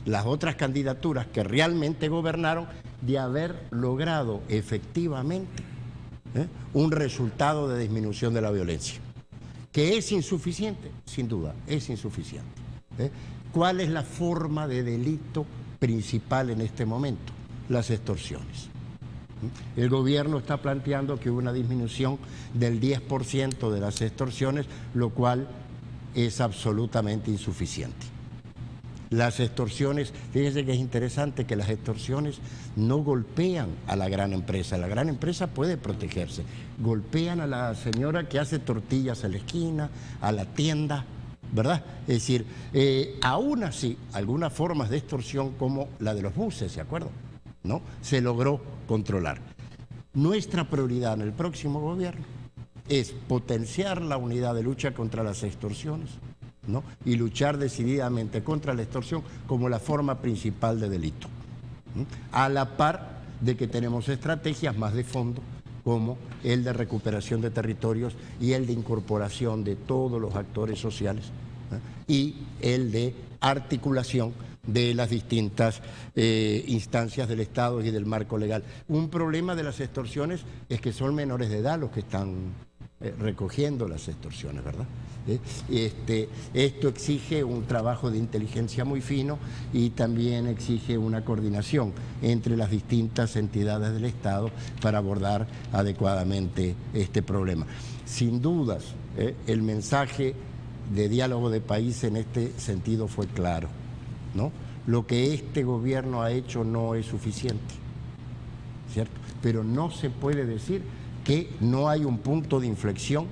las otras candidaturas que realmente gobernaron de haber logrado efectivamente un resultado de disminución de la violencia? ¿Que es insuficiente? Sin duda, es insuficiente. ¿Cuál es la forma de delito principal en este momento? Las extorsiones. El gobierno está planteando que hubo una disminución del 10% de las extorsiones, lo cual es absolutamente insuficiente. Las extorsiones, fíjense que es interesante que las extorsiones no golpean a la gran empresa. La gran empresa puede protegerse. Golpean a la señora que hace tortillas en la esquina, a la tienda, ¿verdad? Es decir, aún así, algunas formas de extorsión como la de los buses, ¿se acuerdan? ¿No? Se logró controlar. Nuestra prioridad en el próximo gobierno es potenciar la unidad de lucha contra las extorsiones, ¿no? Y luchar decididamente contra la extorsión como la forma principal de delito. A la par de que tenemos estrategias más de fondo, como el de recuperación de territorios y el de incorporación de todos los actores sociales, y el de articulación de las distintas instancias del Estado y del marco legal. Un problema de las extorsiones es que son menores de edad los que están recogiendo las extorsiones, ¿verdad? Esto exige un trabajo de inteligencia muy fino y también exige una coordinación entre las distintas entidades del Estado para abordar adecuadamente este problema. Sin dudas, el mensaje de diálogo de país en este sentido fue claro, ¿no? Lo que este gobierno ha hecho no es suficiente, ¿cierto? Pero no se puede decir que no hay un punto de inflexión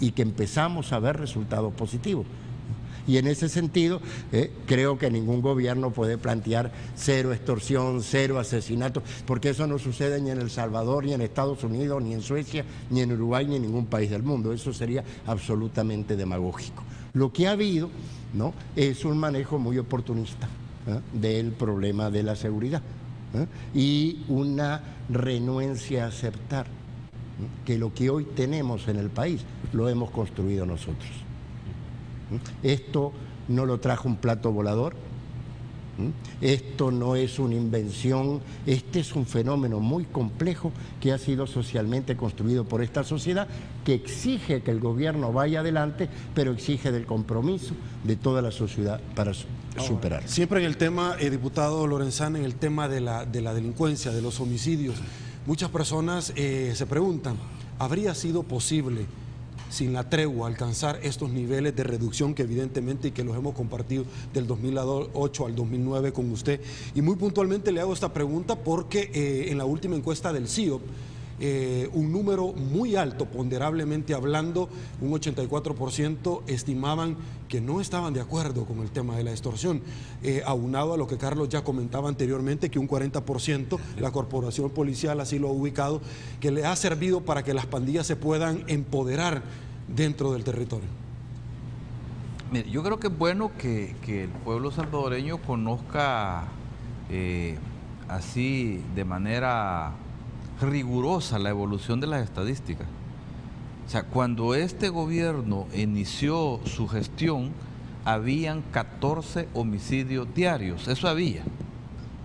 y que empezamos a ver resultados positivos. Y en ese sentido, creo que ningún gobierno puede plantear cero extorsión, cero asesinato, porque eso no sucede ni en El Salvador, ni en Estados Unidos, ni en Suecia, ni en Uruguay, ni en ningún país del mundo. Eso sería absolutamente demagógico. Lo que ha habido, ¿no?, es un manejo muy oportunista del problema de la seguridad y una renuencia a aceptar que lo que hoy tenemos en el país lo hemos construido nosotros. Esto no lo trajo un plato volador, esto no es una invención, este es un fenómeno muy complejo que ha sido socialmente construido por esta sociedad, que exige que el gobierno vaya adelante, pero exige del compromiso de toda la sociedad para superar. Siempre en el tema, diputado Lorenzana, en el tema de la delincuencia, de los homicidios, muchas personas se preguntan, ¿habría sido posible sin la tregua alcanzar estos niveles de reducción que evidentemente y que los hemos compartido del 2008 al 2009 con usted? Y muy puntualmente le hago esta pregunta porque en la última encuesta del CIOP, un número muy alto, ponderablemente hablando, un 84% estimaban que no estaban de acuerdo con el tema de la extorsión, aunado a lo que Carlos ya comentaba anteriormente, que un 40% la corporación policial así lo ha ubicado, que le ha servido para que las pandillas se puedan empoderar dentro del territorio. Mire, yo creo que es bueno que el pueblo salvadoreño conozca así de manera rigurosa la evolución de las estadísticas. O sea, cuando este gobierno inició su gestión, habían 14 homicidios diarios, eso había,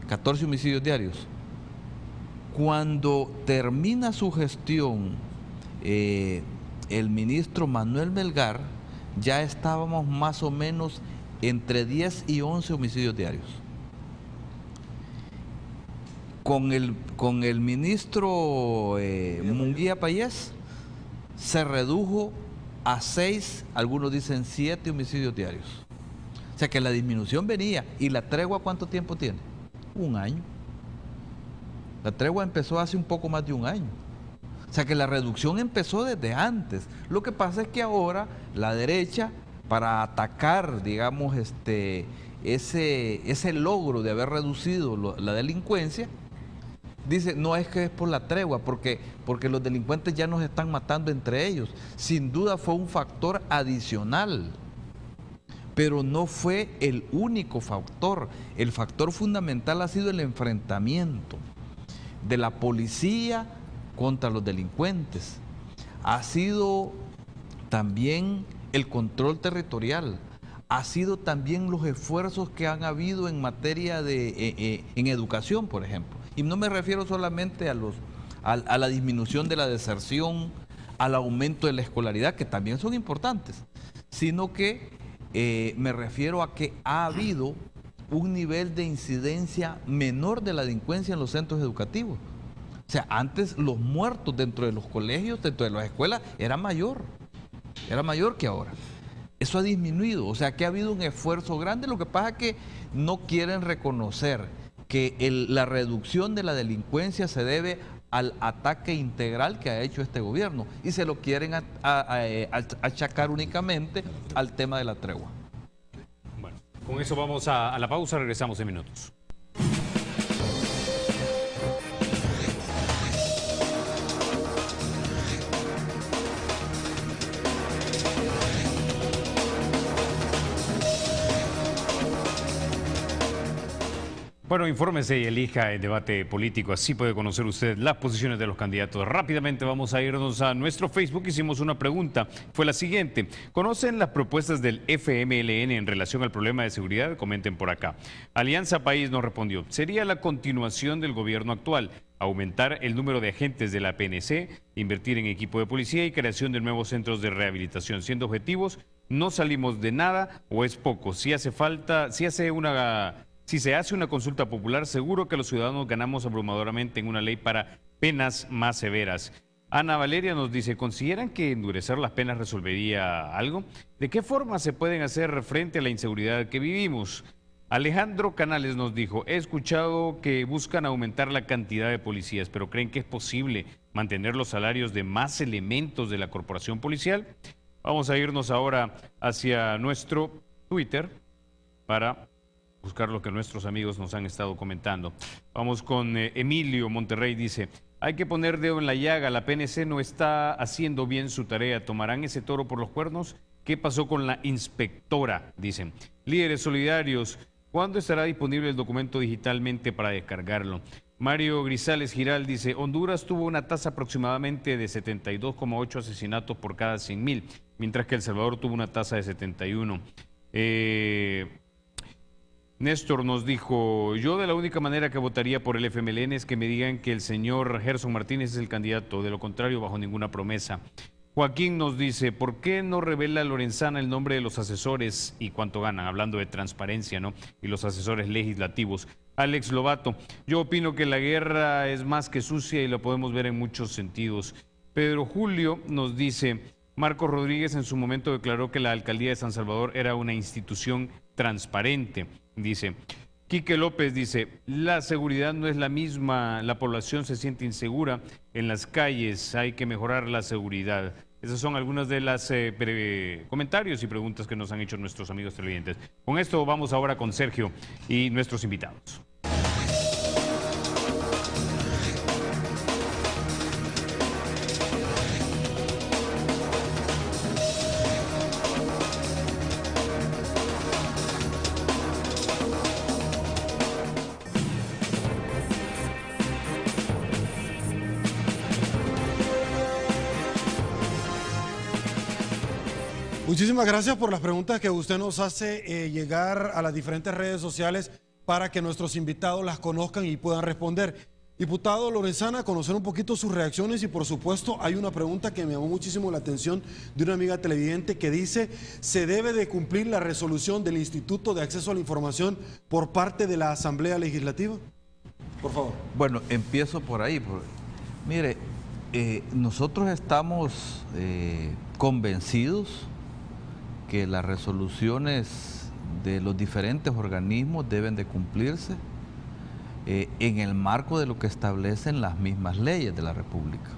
14 homicidios diarios. Cuando termina su gestión el ministro Manuel Melgar, ya estábamos más o menos entre 10 y 11 homicidios diarios. Con el ministro Munguía Payés se redujo a 6, algunos dicen 7 homicidios diarios. O sea que la disminución venía. ¿Y la tregua cuánto tiempo tiene? Un año. La tregua empezó hace un poco más de un año. O sea que la reducción empezó desde antes. Lo que pasa es que ahora la derecha, para atacar, digamos, ese logro de haber reducido la delincuencia, dice, no es que es por la tregua, porque los delincuentes ya nos están matando entre ellos. Sin duda fue un factor adicional, pero no fue el único factor. El factor fundamental ha sido el enfrentamiento de la policía contra los delincuentes. Ha sido también el control territorial. Ha sido también los esfuerzos que han habido en materia en educación, por ejemplo. Y no me refiero solamente a la disminución de la deserción, al aumento de la escolaridad, que también son importantes, sino que me refiero a que ha habido un nivel de incidencia menor de la delincuencia en los centros educativos. O sea, antes los muertos dentro de los colegios, dentro de las escuelas, era mayor que ahora. Eso ha disminuido, o sea que ha habido un esfuerzo grande. Lo que pasa es que no quieren reconocer que la reducción de la delincuencia se debe al ataque integral que ha hecho este gobierno y se lo quieren achacar únicamente al tema de la tregua. Bueno, con eso vamos a la pausa, regresamos en minutos. Bueno, infórmese y elija el debate político, así puede conocer usted las posiciones de los candidatos. Rápidamente vamos a irnos a nuestro Facebook. Hicimos una pregunta, fue la siguiente: ¿conocen las propuestas del FMLN en relación al problema de seguridad? Comenten por acá. Alianza País nos respondió: sería la continuación del gobierno actual, aumentar el número de agentes de la PNC, invertir en equipo de policía y creación de nuevos centros de rehabilitación. Siendo objetivos, no salimos de nada o es poco. Si hace falta, si se hace una consulta popular, seguro que los ciudadanos ganamos abrumadoramente en una ley para penas más severas. Ana Valeria nos dice: ¿consideran que endurecer las penas resolvería algo? ¿De qué forma se pueden hacer frente a la inseguridad que vivimos? Alejandro Canales nos dijo: he escuchado que buscan aumentar la cantidad de policías, pero ¿creen que es posible mantener los salarios de más elementos de la corporación policial? Vamos a irnos ahora hacia nuestro Twitter para buscar lo que nuestros amigos nos han estado comentando. Vamos con Emilio Monterrey, dice: hay que poner dedo en la llaga, la PNC no está haciendo bien su tarea, ¿tomarán ese toro por los cuernos? ¿Qué pasó con la inspectora? Dicen. Líderes solidarios, ¿cuándo estará disponible el documento digitalmente para descargarlo? Mario Grisales Giral dice: Honduras tuvo una tasa aproximadamente de 72,8 asesinatos por cada 100.000, mientras que El Salvador tuvo una tasa de 71. Néstor nos dijo: yo de la única manera que votaría por el FMLN es que me digan que el señor Gerson Martínez es el candidato, de lo contrario bajo ninguna promesa. Joaquín nos dice: ¿por qué no revela Lorenzana el nombre de los asesores y cuánto ganan? Hablando de transparencia, ¿no? Y los asesores legislativos. Alex Lobato: yo opino que la guerra es más que sucia y lo podemos ver en muchos sentidos. Pedro Julio nos dice: Marcos Rodríguez en su momento declaró que la alcaldía de San Salvador era una institución transparente. Dice Quique López, dice: la seguridad no es la misma, la población se siente insegura en las calles, hay que mejorar la seguridad. Esas son algunas de las comentarios y preguntas que nos han hecho nuestros amigos televidentes. Con esto vamos ahora con Sergio y nuestros invitados. Muchísimas gracias por las preguntas que usted nos hace llegar a las diferentes redes sociales para que nuestros invitados las conozcan y puedan responder. Diputado Lorenzana, conocer un poquito sus reacciones y por supuesto hay una pregunta que me llamó muchísimo la atención de una amiga televidente que dice: ¿se debe de cumplir la resolución del Instituto de Acceso a la Información por parte de la Asamblea Legislativa? Por favor. Bueno, empiezo por ahí. Mire, nosotros estamos convencidos que las resoluciones de los diferentes organismos deben de cumplirse en el marco de lo que establecen las mismas leyes de la República.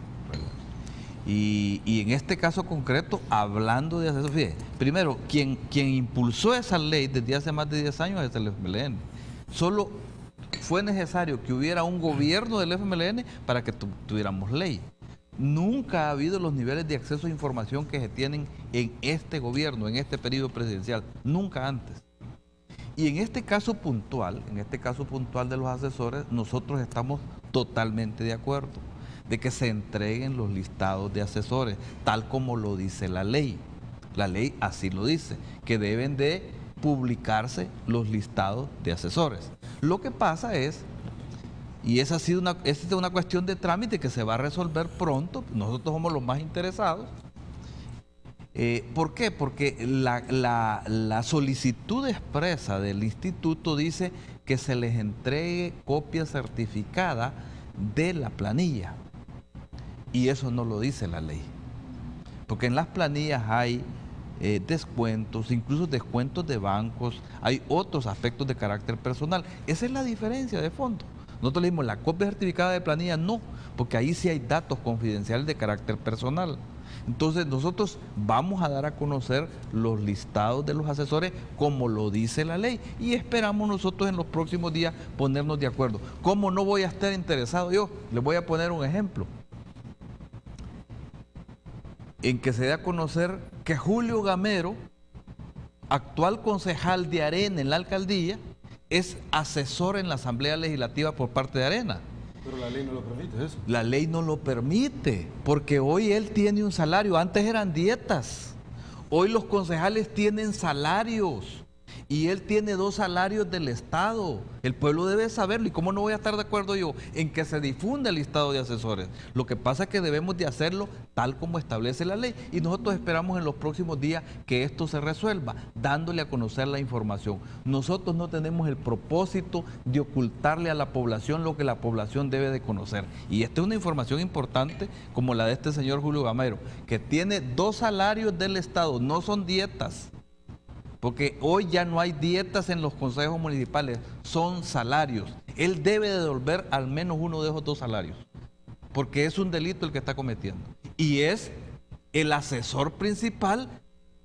Y en este caso concreto, hablando de asesor, fíjate, primero, quien impulsó esa ley desde hace más de 10 años es el FMLN. Solo fue necesario que hubiera un gobierno del FMLN para que tuviéramos ley. Nunca ha habido los niveles de acceso a información que se tienen en este gobierno, en este periodo presidencial, nunca antes. Y en este caso puntual de los asesores, nosotros estamos totalmente de acuerdo de que se entreguen los listados de asesores, tal como lo dice la ley. La ley así lo dice, que deben de publicarse los listados de asesores. Lo que pasa es, y esa ha sido una cuestión de trámite que se va a resolver pronto, nosotros somos los más interesados. ¿Por qué? Porque la solicitud expresa del instituto dice que se les entregue copia certificada de la planilla. Y eso no lo dice la ley. Porque en las planillas hay descuentos, incluso descuentos de bancos, hay otros aspectos de carácter personal. Esa es la diferencia de fondo. Nosotros le dimos la copia certificada de planilla, no, porque ahí sí hay datos confidenciales de carácter personal. Entonces nosotros vamos a dar a conocer los listados de los asesores como lo dice la ley y esperamos nosotros en los próximos días ponernos de acuerdo. ¿Cómo no voy a estar interesado yo? Les voy a poner un ejemplo. En que se dé a conocer que Julio Gamero, actual concejal de Arena en la alcaldía, es asesor en la Asamblea Legislativa por parte de Arena. Pero la ley no lo permite eso. La ley no lo permite, porque hoy él tiene un salario, antes eran dietas, hoy los concejales tienen salarios y él tiene 2 salarios del Estado. El pueblo debe saberlo y cómo no voy a estar de acuerdo yo en que se difunda el listado de asesores. Lo que pasa es que debemos de hacerlo tal como establece la ley y nosotros esperamos en los próximos días que esto se resuelva, dándole a conocer la información. Nosotros no tenemos el propósito de ocultarle a la población lo que la población debe de conocer. Y esta es una información importante como la de este señor Julio Gamero, que tiene 2 salarios del Estado, no son dietas. Porque hoy ya no hay dietas en los consejos municipales, son salarios. Él debe devolver al menos uno de esos 2 salarios, porque es un delito el que está cometiendo. Y es el asesor principal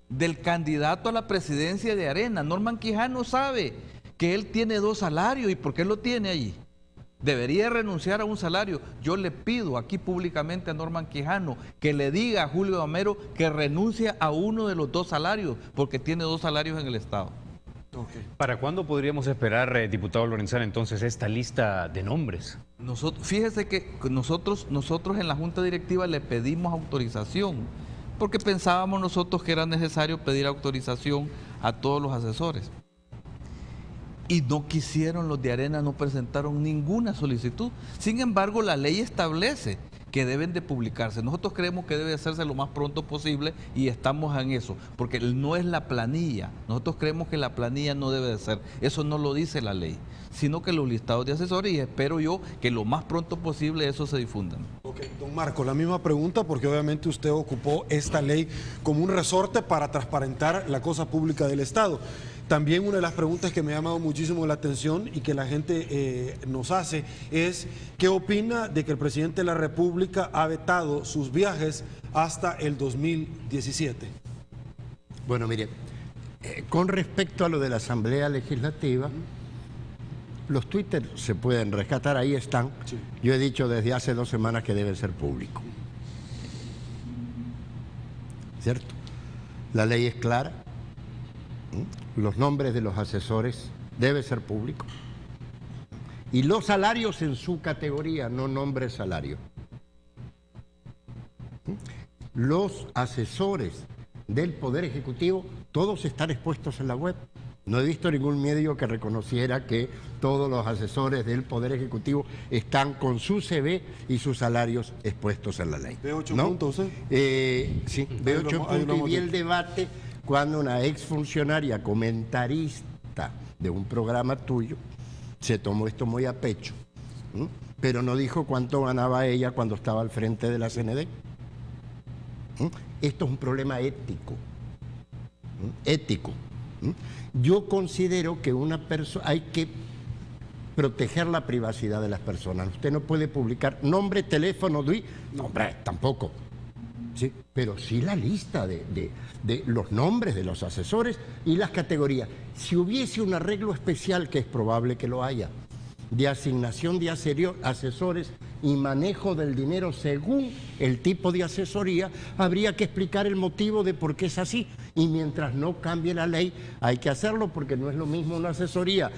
del candidato a la presidencia de Arena. Norman Quijano sabe que él tiene 2 salarios. ¿Y por qué lo tiene allí? Debería renunciar a un salario. Yo le pido aquí públicamente a Norman Quijano que le diga a Julio Gamero que renuncie a uno de los 2 salarios, porque tiene 2 salarios en el Estado. Okay. ¿Para cuándo podríamos esperar, diputado Lorenzana, entonces esta lista de nombres? Fíjese que nosotros en la Junta Directiva le pedimos autorización, porque pensábamos nosotros que era necesario pedir autorización a todos los asesores. Y no quisieron los de Arena, no presentaron ninguna solicitud. Sin embargo, la ley establece que deben de publicarse. Nosotros creemos que debe hacerse lo más pronto posible y estamos en eso, porque no es la planilla. Nosotros creemos que la planilla no debe de ser. Eso no lo dice la ley, sino que los listados de asesores, y espero yo que lo más pronto posible eso se difundan. Ok, don Marco, la misma pregunta, porque obviamente usted ocupó esta ley como un resorte para transparentar la cosa pública del Estado. También una de las preguntas que me ha llamado muchísimo la atención y que la gente nos hace es ¿qué opina de que el presidente de la República ha vetado sus viajes hasta el 2017? Bueno, mire, con respecto a lo de la Asamblea Legislativa, los Twitter se pueden rescatar, ahí están. Sí. Yo he dicho desde hace 2 semanas que debe ser público. ¿Cierto? La ley es clara. Los nombres de los asesores deben ser públicos. Y los salarios en su categoría, no nombre salario. Los asesores del Poder Ejecutivo, todos están expuestos en la web. No he visto ningún medio que reconociera que todos los asesores del Poder Ejecutivo están con su CV y sus salarios expuestos en la ley. ¿B8 puntos? Sí, B8 puntos. Y vi el debate cuando una exfuncionaria comentarista de un programa tuyo se tomó esto muy a pecho, pero no dijo cuánto ganaba ella cuando estaba al frente de la CND. Esto es un problema ético. Yo considero que hay que proteger la privacidad de las personas. Usted no puede publicar nombre, teléfono, nombre, tampoco. Sí, pero sí la lista de los nombres de los asesores y las categorías. Si hubiese un arreglo especial, que es probable que lo haya, de asignación de asesores y manejo del dinero según el tipo de asesoría, habría que explicar el motivo de por qué es así. Y mientras no cambie la ley, hay que hacerlo, porque no es lo mismo una asesoría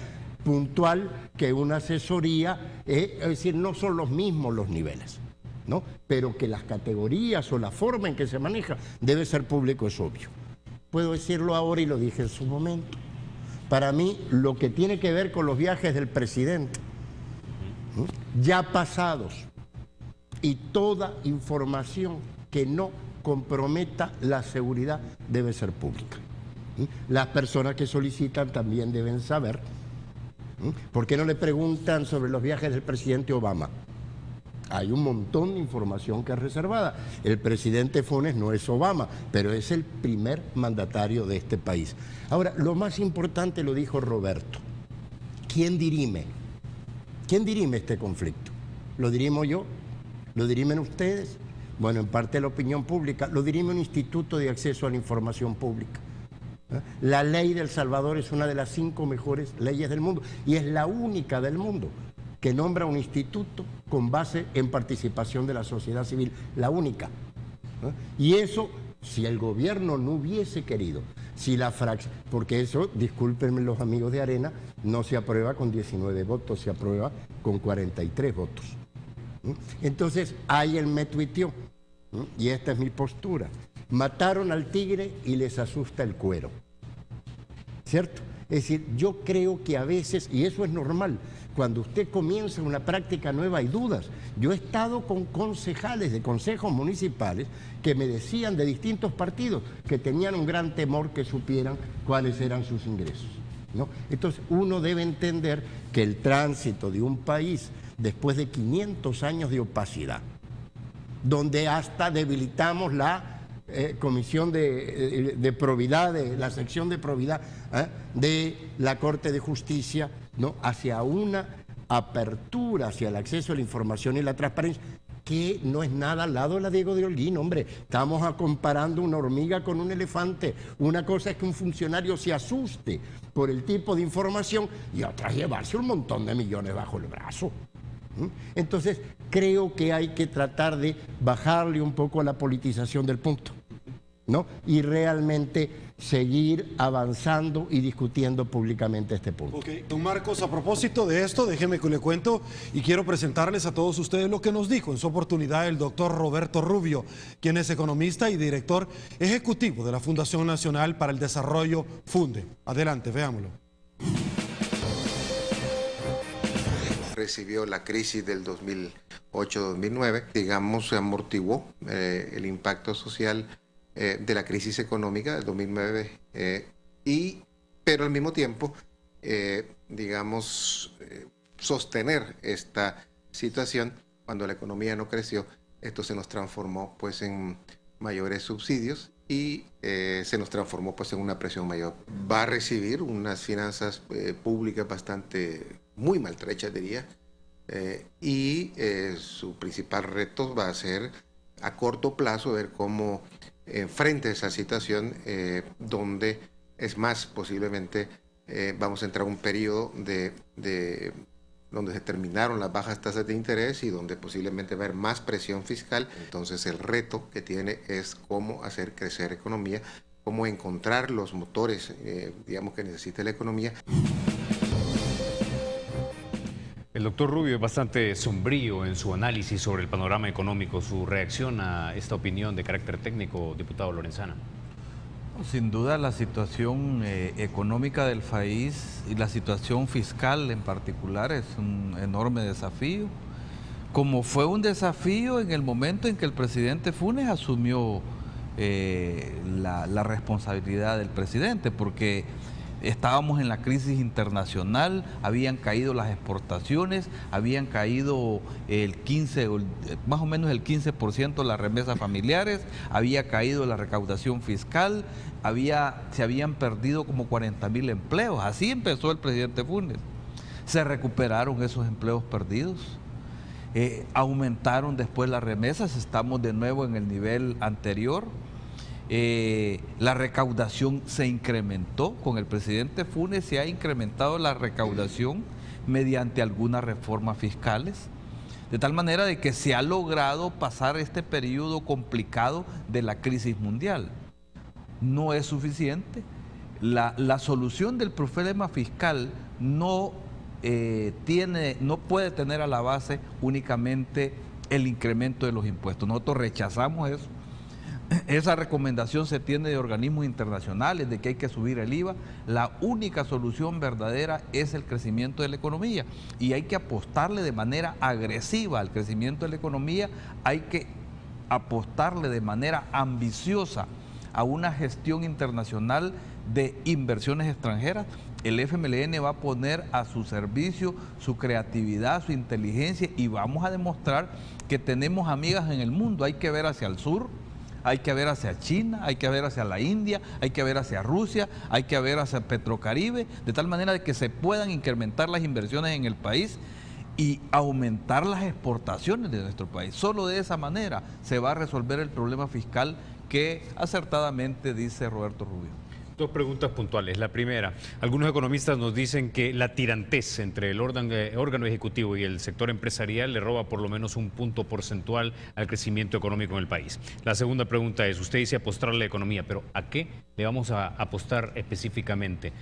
puntual que una asesoría, es decir, no son los mismos los niveles, ¿no? Pero que las categorías o la forma en que se maneja debe ser público, es obvio. Puedo decirlo ahora y lo dije en su momento. Para mí, lo que tiene que ver con los viajes del presidente, ya pasados, y toda información que no comprometa la seguridad debe ser pública. Las personas que solicitan también deben saber. ¿Por qué no le preguntan sobre los viajes del presidente Obama hay un montón de información que es reservada. El presidente Funes no es Obama, pero es el primer mandatario de este país. Ahora, lo más importante lo dijo Roberto. ¿Quién dirime? ¿Quién dirime este conflicto? ¿Lo dirimo yo? ¿Lo dirimen ustedes? Bueno, en parte la opinión pública. Lo dirime un instituto de acceso a la información pública. La ley de El Salvador es una de las 5 mejores leyes del mundo y es la única del mundo que nombra un instituto con base en participación de la sociedad civil, la única. Y eso, si el gobierno no hubiese querido, si la fracción, porque eso, discúlpenme los amigos de Arena, no se aprueba con 19 votos, se aprueba con 43 votos. Entonces, él me tuiteó, y esta es mi postura: mataron al tigre y les asusta el cuero, ¿cierto? Es decir, yo creo que a veces, y eso es normal, cuando usted comienza una práctica nueva hay dudas. Yo he estado con concejales de consejos municipales que me decían de distintos partidos que tenían un gran temor que supieran cuáles eran sus ingresos, ¿no? Entonces uno debe entender que el tránsito de un país después de 500 años de opacidad, donde hasta debilitamos la comisión de probidad, de la sección de probidad de la Corte de Justicia, ¿no?, hacia una apertura hacia el acceso a la información y la transparencia, que no es nada al lado de la Diego de Holguín, hombre. Estamos comparando una hormiga con un elefante. Una cosa es que un funcionario se asuste por el tipo de información y otra es llevarse un montón de millones bajo el brazo. Entonces, creo que hay que tratar de bajarle un poco a la politización del punto, ¿no? Y realmente seguir avanzando y discutiendo públicamente este punto. Ok, don Marcos, a propósito de esto, déjeme que le cuento y quiero presentarles a todos ustedes lo que nos dijo en su oportunidad el doctor Roberto Rubio, quien es economista y director ejecutivo de la Fundación Nacional para el Desarrollo, FUNDE. Adelante, veámoslo. Recibió la crisis del 2008-2009, digamos, se amortiguó el impacto social de la crisis económica del 2009, pero al mismo tiempo, sostener esta situación cuando la economía no creció. Esto se nos transformó pues en mayores subsidios y se nos transformó pues en una presión mayor. Va a recibir unas finanzas públicas muy maltrechas, diría, y su principal reto va a ser a corto plazo ver cómo frente a esa situación donde es más posiblemente vamos a entrar a un periodo donde se terminaron las bajas tasas de interés y donde posiblemente va a haber más presión fiscal. Entonces el reto que tiene es cómo hacer crecer economía, cómo encontrar los motores digamos que necesita la economía. El doctor Rubio es bastante sombrío en su análisis sobre el panorama económico. ¿Su reacción a esta opinión de carácter técnico, diputado Lorenzana? Sin duda la situación económica del país y la situación fiscal en particular es un enorme desafío, como fue un desafío en el momento en que el presidente Funes asumió la responsabilidad del presidente, porque estábamos en la crisis internacional, habían caído las exportaciones, habían caído más o menos el 15% de las remesas familiares, había caído la recaudación fiscal, se habían perdido como 40.000 empleos. Así empezó el presidente Funes. Se recuperaron esos empleos perdidos, aumentaron después las remesas, estamos de nuevo en el nivel anterior. La recaudación se incrementó, con el presidente Funes se ha incrementado la recaudación mediante algunas reformas fiscales, de tal manera de que se ha logrado pasar este periodo complicado de la crisis mundial. No es suficiente. La solución del problema fiscal no puede tener a la base únicamente el incremento de los impuestos. Nosotros rechazamos eso. Esa recomendación se tiene de organismos internacionales de que hay que subir el IVA. La única solución verdadera es el crecimiento de la economía y hay que apostarle de manera agresiva al crecimiento de la economía, hay que apostarle de manera ambiciosa a una gestión internacional de inversiones extranjeras. el FMLN va a poner a su servicio su creatividad, su inteligencia, y vamos a demostrar que tenemos amigas en el mundo. Hay que ver hacia el sur, hay que ver hacia China, hay que ver hacia la India, hay que ver hacia Rusia, hay que ver hacia Petrocaribe, de tal manera de que se puedan incrementar las inversiones en el país y aumentar las exportaciones de nuestro país. Solo de esa manera se va a resolver el problema fiscal que acertadamente dice Roberto Rubio. Dos preguntas puntuales. La primera, algunos economistas nos dicen que la tirantez entre el órgano ejecutivo y el sector empresarial le roba por lo menos un punto porcentual al crecimiento económico en el país. La segunda pregunta es, usted dice apostar a la economía, pero ¿a qué le vamos a apostar específicamente?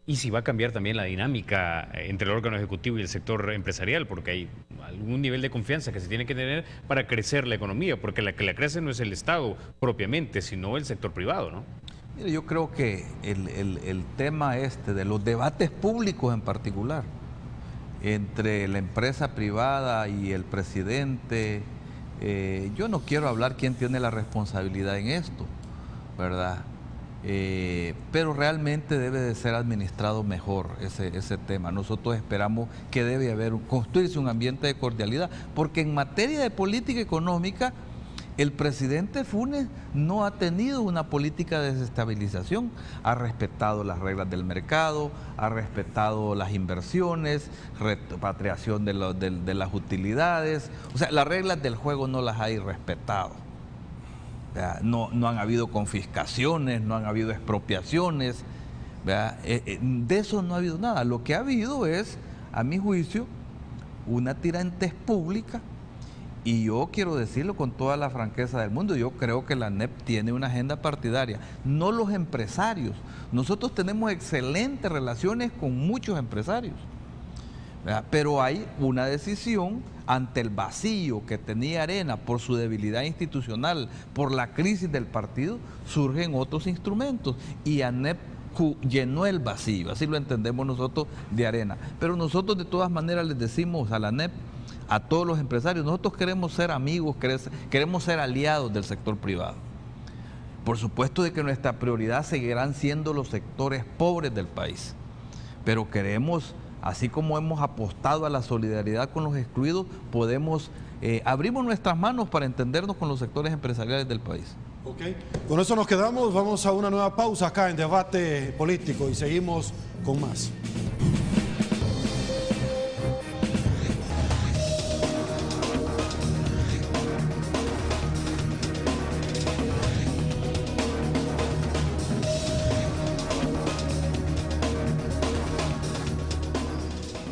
Y si va a cambiar también la dinámica entre el órgano ejecutivo y el sector empresarial, porque hay algún nivel de confianza que se tiene que tener para crecer la economía, porque la que la crece no es el Estado propiamente, sino el sector privado, ¿no? Mire, yo creo que el tema de los debates públicos en particular, entre la empresa privada y el presidente, yo no quiero hablar quién tiene la responsabilidad en esto, ¿verdad? Pero realmente debe de ser administrado mejor ese tema. Nosotros esperamos que debe construirse un ambiente de cordialidad, porque en materia de política económica, el presidente Funes no ha tenido una política de desestabilización, ha respetado las reglas del mercado, ha respetado las inversiones, repatriación de las utilidades, o sea, las reglas del juego no las ha respetado. No han habido confiscaciones, no han habido expropiaciones, de eso no ha habido nada. Lo que ha habido es, a mi juicio, una tirantez pública. Y yo quiero decirlo con toda la franqueza del mundo, yo creo que la ANEP tiene una agenda partidaria, no los empresarios. Nosotros tenemos excelentes relaciones con muchos empresarios, ¿verdad? Pero hay una decisión ante el vacío que tenía Arena por su debilidad institucional, por la crisis del partido, surgen otros instrumentos y ANEP llenó el vacío, así lo entendemos nosotros de Arena. Pero nosotros de todas maneras les decimos a la ANEP, a todos los empresarios, nosotros queremos ser amigos, queremos ser aliados del sector privado. Por supuesto de que nuestra prioridad seguirán siendo los sectores pobres del país, pero queremos, así como hemos apostado a la solidaridad con los excluidos, abrimos nuestras manos para entendernos con los sectores empresariales del país. Ok, con eso nos quedamos, vamos a una nueva pausa acá en Debate Político y seguimos con más.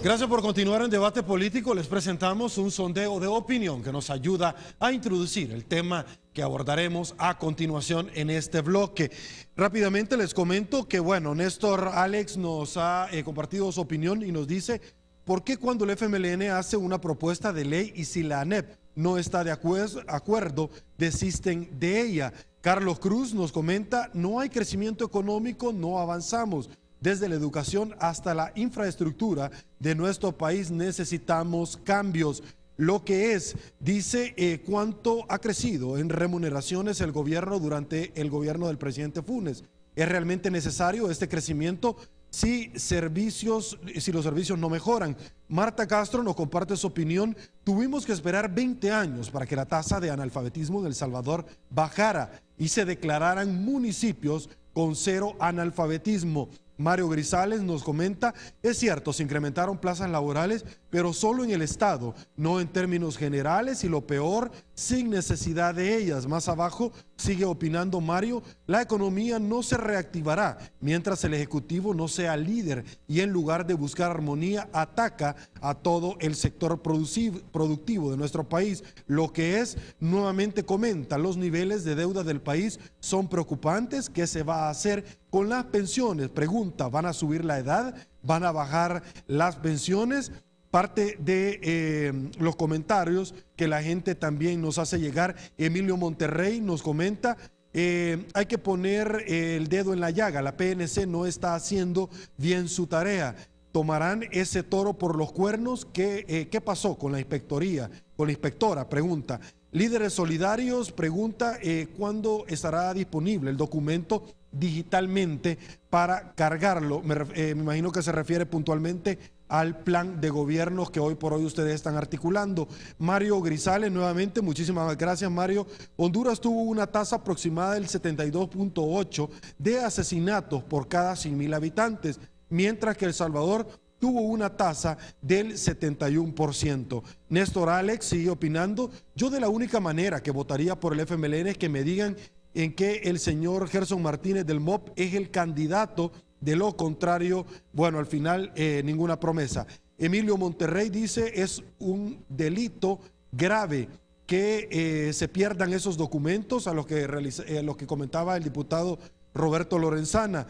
Gracias por continuar en Debate Político. Les presentamos un sondeo de opinión que nos ayuda a introducir el tema que abordaremos a continuación en este bloque. Rápidamente les comento que, bueno, Néstor Alex nos ha compartido su opinión y nos dice por qué cuando el FMLN hace una propuesta de ley y si la ANEP no está de acuerdo, desisten de ella. Carlos Cruz nos comenta, no hay crecimiento económico, no avanzamos. Desde la educación hasta la infraestructura de nuestro país necesitamos cambios. Lo que es, dice, cuánto ha crecido en remuneraciones el gobierno durante el gobierno del presidente Funes. ¿Es realmente necesario este crecimiento si los servicios no mejoran? Marta Castro nos comparte su opinión. Tuvimos que esperar 20 años para que la tasa de analfabetismo en El Salvador bajara y se declararan municipios con cero analfabetismo. Mario Grisales nos comenta, es cierto, se incrementaron plazas laborales, pero solo en el Estado, no en términos generales y lo peor, sin necesidad de ellas. Más abajo sigue opinando Mario, la economía no se reactivará mientras el Ejecutivo no sea líder y en lugar de buscar armonía ataca a todo el sector productivo de nuestro país. Lo que es, nuevamente comenta, los niveles de deuda del país son preocupantes. ¿Qué se va a hacer con las pensiones? Pregunta, ¿van a subir la edad? ¿Van a bajar las pensiones? Parte de los comentarios que la gente también nos hace llegar. Emilio Monterrey nos comenta, hay que poner el dedo en la llaga, la PNC no está haciendo bien su tarea. ¿Tomarán ese toro por los cuernos? ¿Qué pasó con la inspectoría? Con la inspectora, pregunta. Líderes Solidarios pregunta, ¿cuándo estará disponible el documento digitalmente para cargarlo. Me imagino que se refiere puntualmente al plan de gobierno que hoy por hoy ustedes están articulando. Mario Grisales, nuevamente, muchísimas gracias, Mario. Honduras tuvo una tasa aproximada del 72.8 de asesinatos por cada 100.000 habitantes, mientras que El Salvador tuvo una tasa del 71%. Néstor Alex sigue opinando: yo de la única manera que votaría por el FMLN es que me digan en que el señor Gerson Martínez del MOP es el candidato. De lo contrario, bueno, al final ninguna promesa. Emilio Monterrey dice: es un delito grave que se pierdan esos documentos, a los que comentaba el diputado Roberto Lorenzana.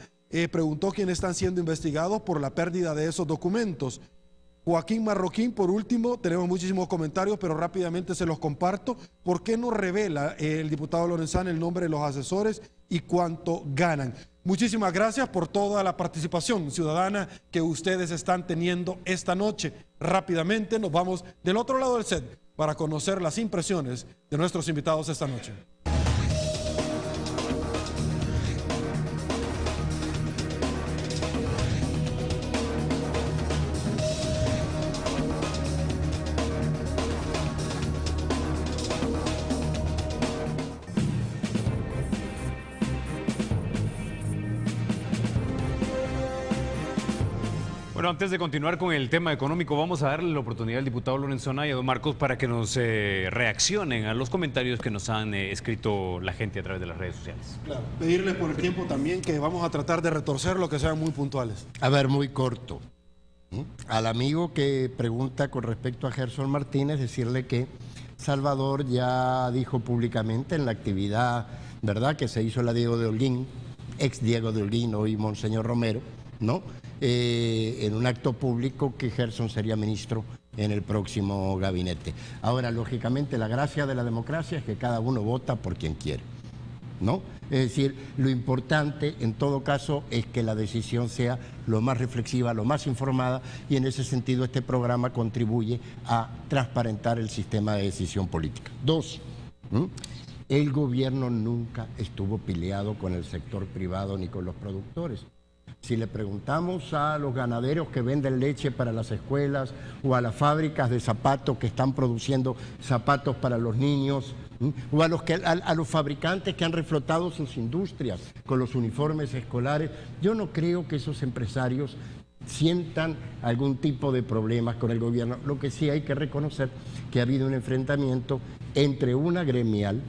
Preguntó quiénes están siendo investigados por la pérdida de esos documentos. Joaquín Marroquín, por último, tenemos muchísimos comentarios, pero rápidamente se los comparto. ¿Por qué no revela el diputado Lorenzana el nombre de los asesores y cuánto ganan? Muchísimas gracias por toda la participación ciudadana que ustedes están teniendo esta noche. Rápidamente nos vamos del otro lado del set para conocer las impresiones de nuestros invitados esta noche. Bueno, antes de continuar con el tema económico, vamos a darle la oportunidad al diputado Lorenzana y a don Marcos para que nos reaccionen a los comentarios que nos han escrito la gente a través de las redes sociales. Claro, pedirles por el tiempo también que vamos a tratar de retorcerlo, que sean muy puntuales. A ver, muy corto. Al amigo que pregunta con respecto a Gerson Martínez, decirle que Salvador ya dijo públicamente en la actividad, ¿verdad?, que se hizo la Diego de Holguín, ex Diego de Holguín, hoy Monseñor Romero, ¿no?, en un acto público, que Gerson sería ministro en el próximo gabinete. Ahora, lógicamente, la gracia de la democracia es que cada uno vota por quien quiere, ¿no? Es decir, lo importante en todo caso es que la decisión sea lo más reflexiva, lo más informada, y en ese sentido este programa contribuye a transparentar el sistema de decisión política. Dos, el gobierno nunca estuvo peleado con el sector privado ni con los productores. Si le preguntamos a los ganaderos que venden leche para las escuelas o a las fábricas de zapatos que están produciendo zapatos para los niños, o a los fabricantes que han reflotado sus industrias con los uniformes escolares, yo no creo que esos empresarios sientan algún tipo de problemas con el gobierno. Lo que sí hay que reconocer que ha habido un enfrentamiento entre una gremial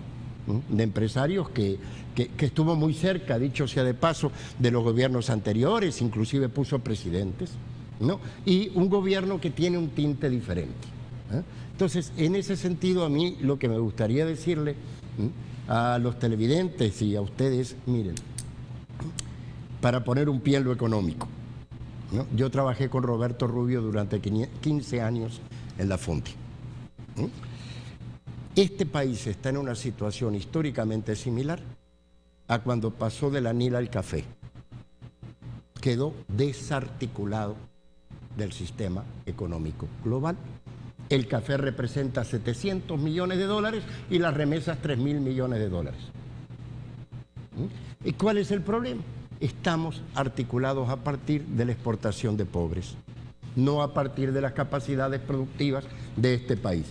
de empresarios que estuvo muy cerca, dicho sea de paso, de los gobiernos anteriores, inclusive puso presidentes, ¿no?, y un gobierno que tiene un tinte diferente. Entonces, en ese sentido, a mí lo que me gustaría decirle a los televidentes y a ustedes, miren, para poner un pie en lo económico, ¿no?, yo trabajé con Roberto Rubio durante 15 años en la Fonti. Este país está en una situación históricamente similar a cuando pasó del anil al café. Quedó desarticulado del sistema económico global. El café representa 700 millones de dólares y las remesas 3.000 millones de dólares. ¿Y cuál es el problema? Estamos articulados a partir de la exportación de pobres, no a partir de las capacidades productivas de este país.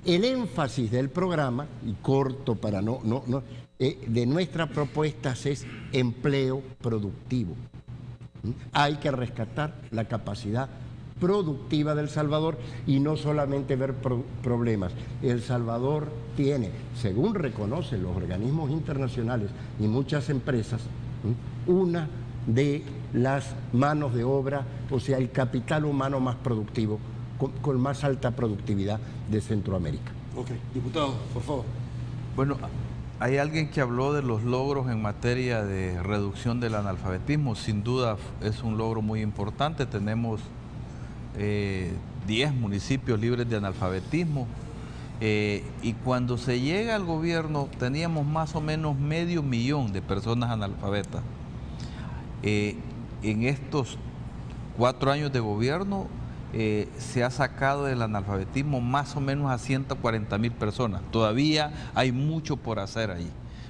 El énfasis del programa, y corto para de nuestras propuestas, es empleo productivo. Hay que rescatar la capacidad productiva del Salvador y no solamente ver problemas. El Salvador tiene, según reconocen los organismos internacionales y muchas empresas, una de las manos de obra, o sea, el capital humano más productivo, con más alta productividad de Centroamérica. Ok, diputado, por favor. Bueno, hay alguien que habló de los logros en materia de reducción del analfabetismo. Sin duda es un logro muy importante. Tenemos 10 municipios libres de analfabetismo. Y cuando se llega al gobierno teníamos más o menos 500.000 de personas analfabetas. En estos 4 años de gobierno se ha sacado del analfabetismo más o menos a 140.000 personas. Todavía hay mucho por hacer ahí.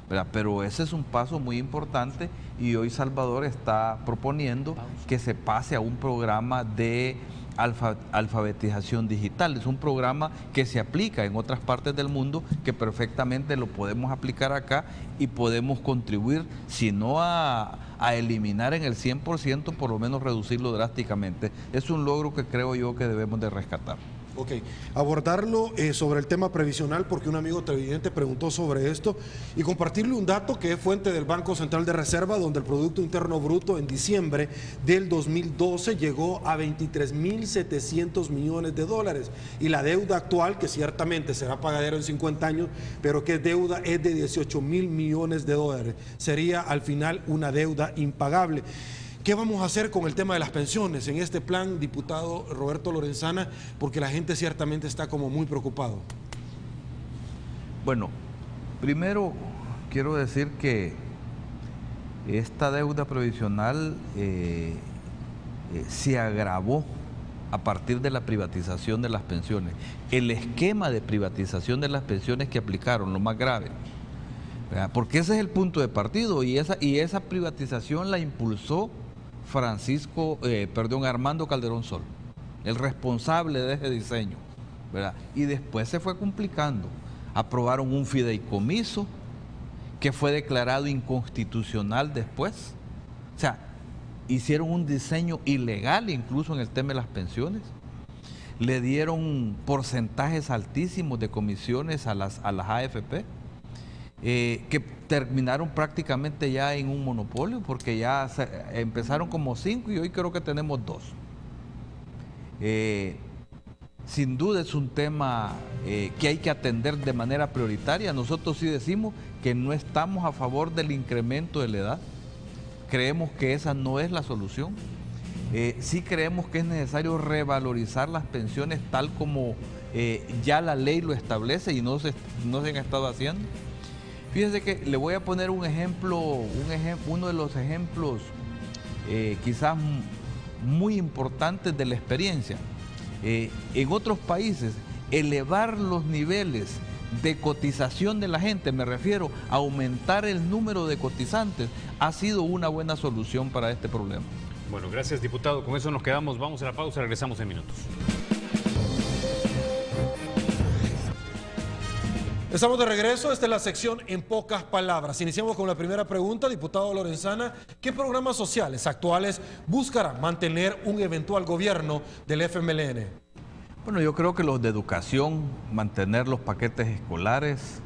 ¿verdad? Pero ese es un paso muy importante y hoy Salvador está proponiendo que se pase a un programa de alfabetización digital. Es un programa que se aplica en otras partes del mundo, que perfectamente lo podemos aplicar acá y podemos contribuir, si no a eliminar en el 100%, por lo menos reducirlo drásticamente. Es un logro que creo yo que debemos de rescatar. Ok, abordarlo sobre el tema previsional, porque un amigo televidente preguntó sobre esto, y compartirle un dato que es fuente del Banco Central de Reserva, donde el Producto Interno Bruto en diciembre del 2012 llegó a 23.700 millones de dólares, y la deuda actual, que ciertamente será pagadero en 50 años, pero que es deuda, es de 18.000 millones de dólares. Sería al final una deuda impagable. ¿Qué vamos a hacer con el tema de las pensiones en este plan, diputado Roberto Lorenzana? Porque la gente ciertamente está como muy preocupado. Bueno, primero quiero decir que esta deuda previsional se agravó a partir de la privatización de las pensiones. El esquema de privatización de las pensiones que aplicaron, lo más grave, ¿verdad? Porque ese es el punto de partido y esa privatización la impulsó Armando Calderón Sol, el responsable de ese diseño, ¿verdad? Y después se fue complicando. Aprobaron un fideicomiso que fue declarado inconstitucional después. O sea, hicieron un diseño ilegal incluso en el tema de las pensiones. Le dieron porcentajes altísimos de comisiones a las AFP. Que terminaron prácticamente ya en un monopolio, porque ya empezaron como 5 y hoy creo que tenemos 2. Sin duda es un tema que hay que atender de manera prioritaria. Nosotros sí decimos que no estamos a favor del incremento de la edad. Creemos que esa no es la solución. Sí creemos que es necesario revalorizar las pensiones tal como ya la ley lo establece y no se han estado haciendo. Fíjese que le voy a poner un ejemplo, uno de los ejemplos quizás muy importantes de la experiencia. En otros países, elevar los niveles de cotización de la gente, me refiero a aumentar el número de cotizantes, ha sido una buena solución para este problema. Bueno, gracias, diputado. Con eso nos quedamos. Vamos a la pausa, regresamos en minutos. Estamos de regreso, esta es la sección En Pocas Palabras. Iniciamos con la primera pregunta, diputado Lorenzana. ¿Qué programas sociales actuales buscará mantener un eventual gobierno del FMLN? Bueno, yo creo que los de educación, mantener los paquetes escolares,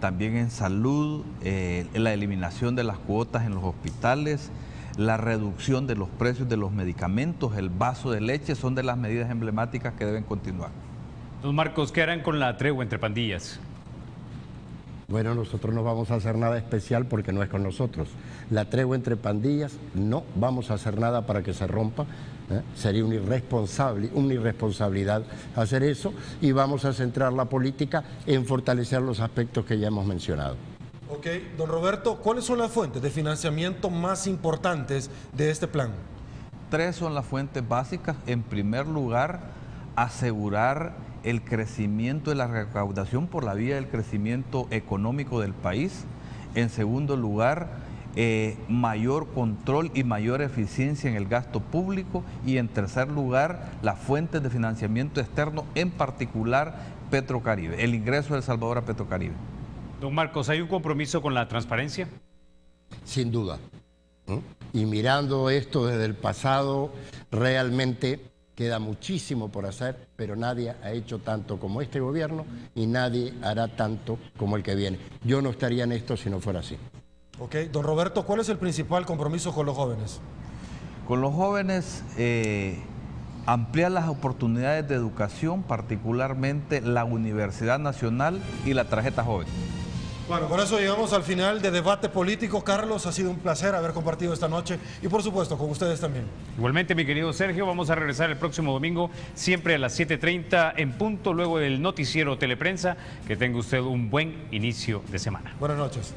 también en salud, la eliminación de las cuotas en los hospitales, la reducción de los precios de los medicamentos, el vaso de leche, son de las medidas emblemáticas que deben continuar. Don Marcos, ¿qué harán con la tregua entre pandillas? Bueno, nosotros no vamos a hacer nada especial porque no es con nosotros. La tregua entre pandillas, no vamos a hacer nada para que se rompa. Sería una irresponsabilidad hacer eso, y vamos a centrar la política en fortalecer los aspectos que ya hemos mencionado. Ok, don Roberto, ¿cuáles son las fuentes de financiamiento más importantes de este plan? 3 son las fuentes básicas. En primer lugar, asegurar el crecimiento de la recaudación por la vía del crecimiento económico del país. En segundo lugar, mayor control y mayor eficiencia en el gasto público. Y en tercer lugar, las fuentes de financiamiento externo, en particular Petrocaribe, el ingreso de El Salvador a Petrocaribe. Don Marcos, ¿hay un compromiso con la transparencia? Sin duda. Y mirando esto desde el pasado, realmente queda muchísimo por hacer, pero nadie ha hecho tanto como este gobierno y nadie hará tanto como el que viene. Yo no estaría en esto si no fuera así. Ok, don Roberto, ¿cuál es el principal compromiso con los jóvenes? Con los jóvenes, ampliar las oportunidades de educación, particularmente la Universidad Nacional y la tarjeta joven. Bueno, con eso llegamos al final de Debate Político. Carlos, ha sido un placer haber compartido esta noche y por supuesto con ustedes también. Igualmente, mi querido Sergio, vamos a regresar el próximo domingo, siempre a las 7:30 en punto, luego del noticiero Teleprensa. Que tenga usted un buen inicio de semana. Buenas noches.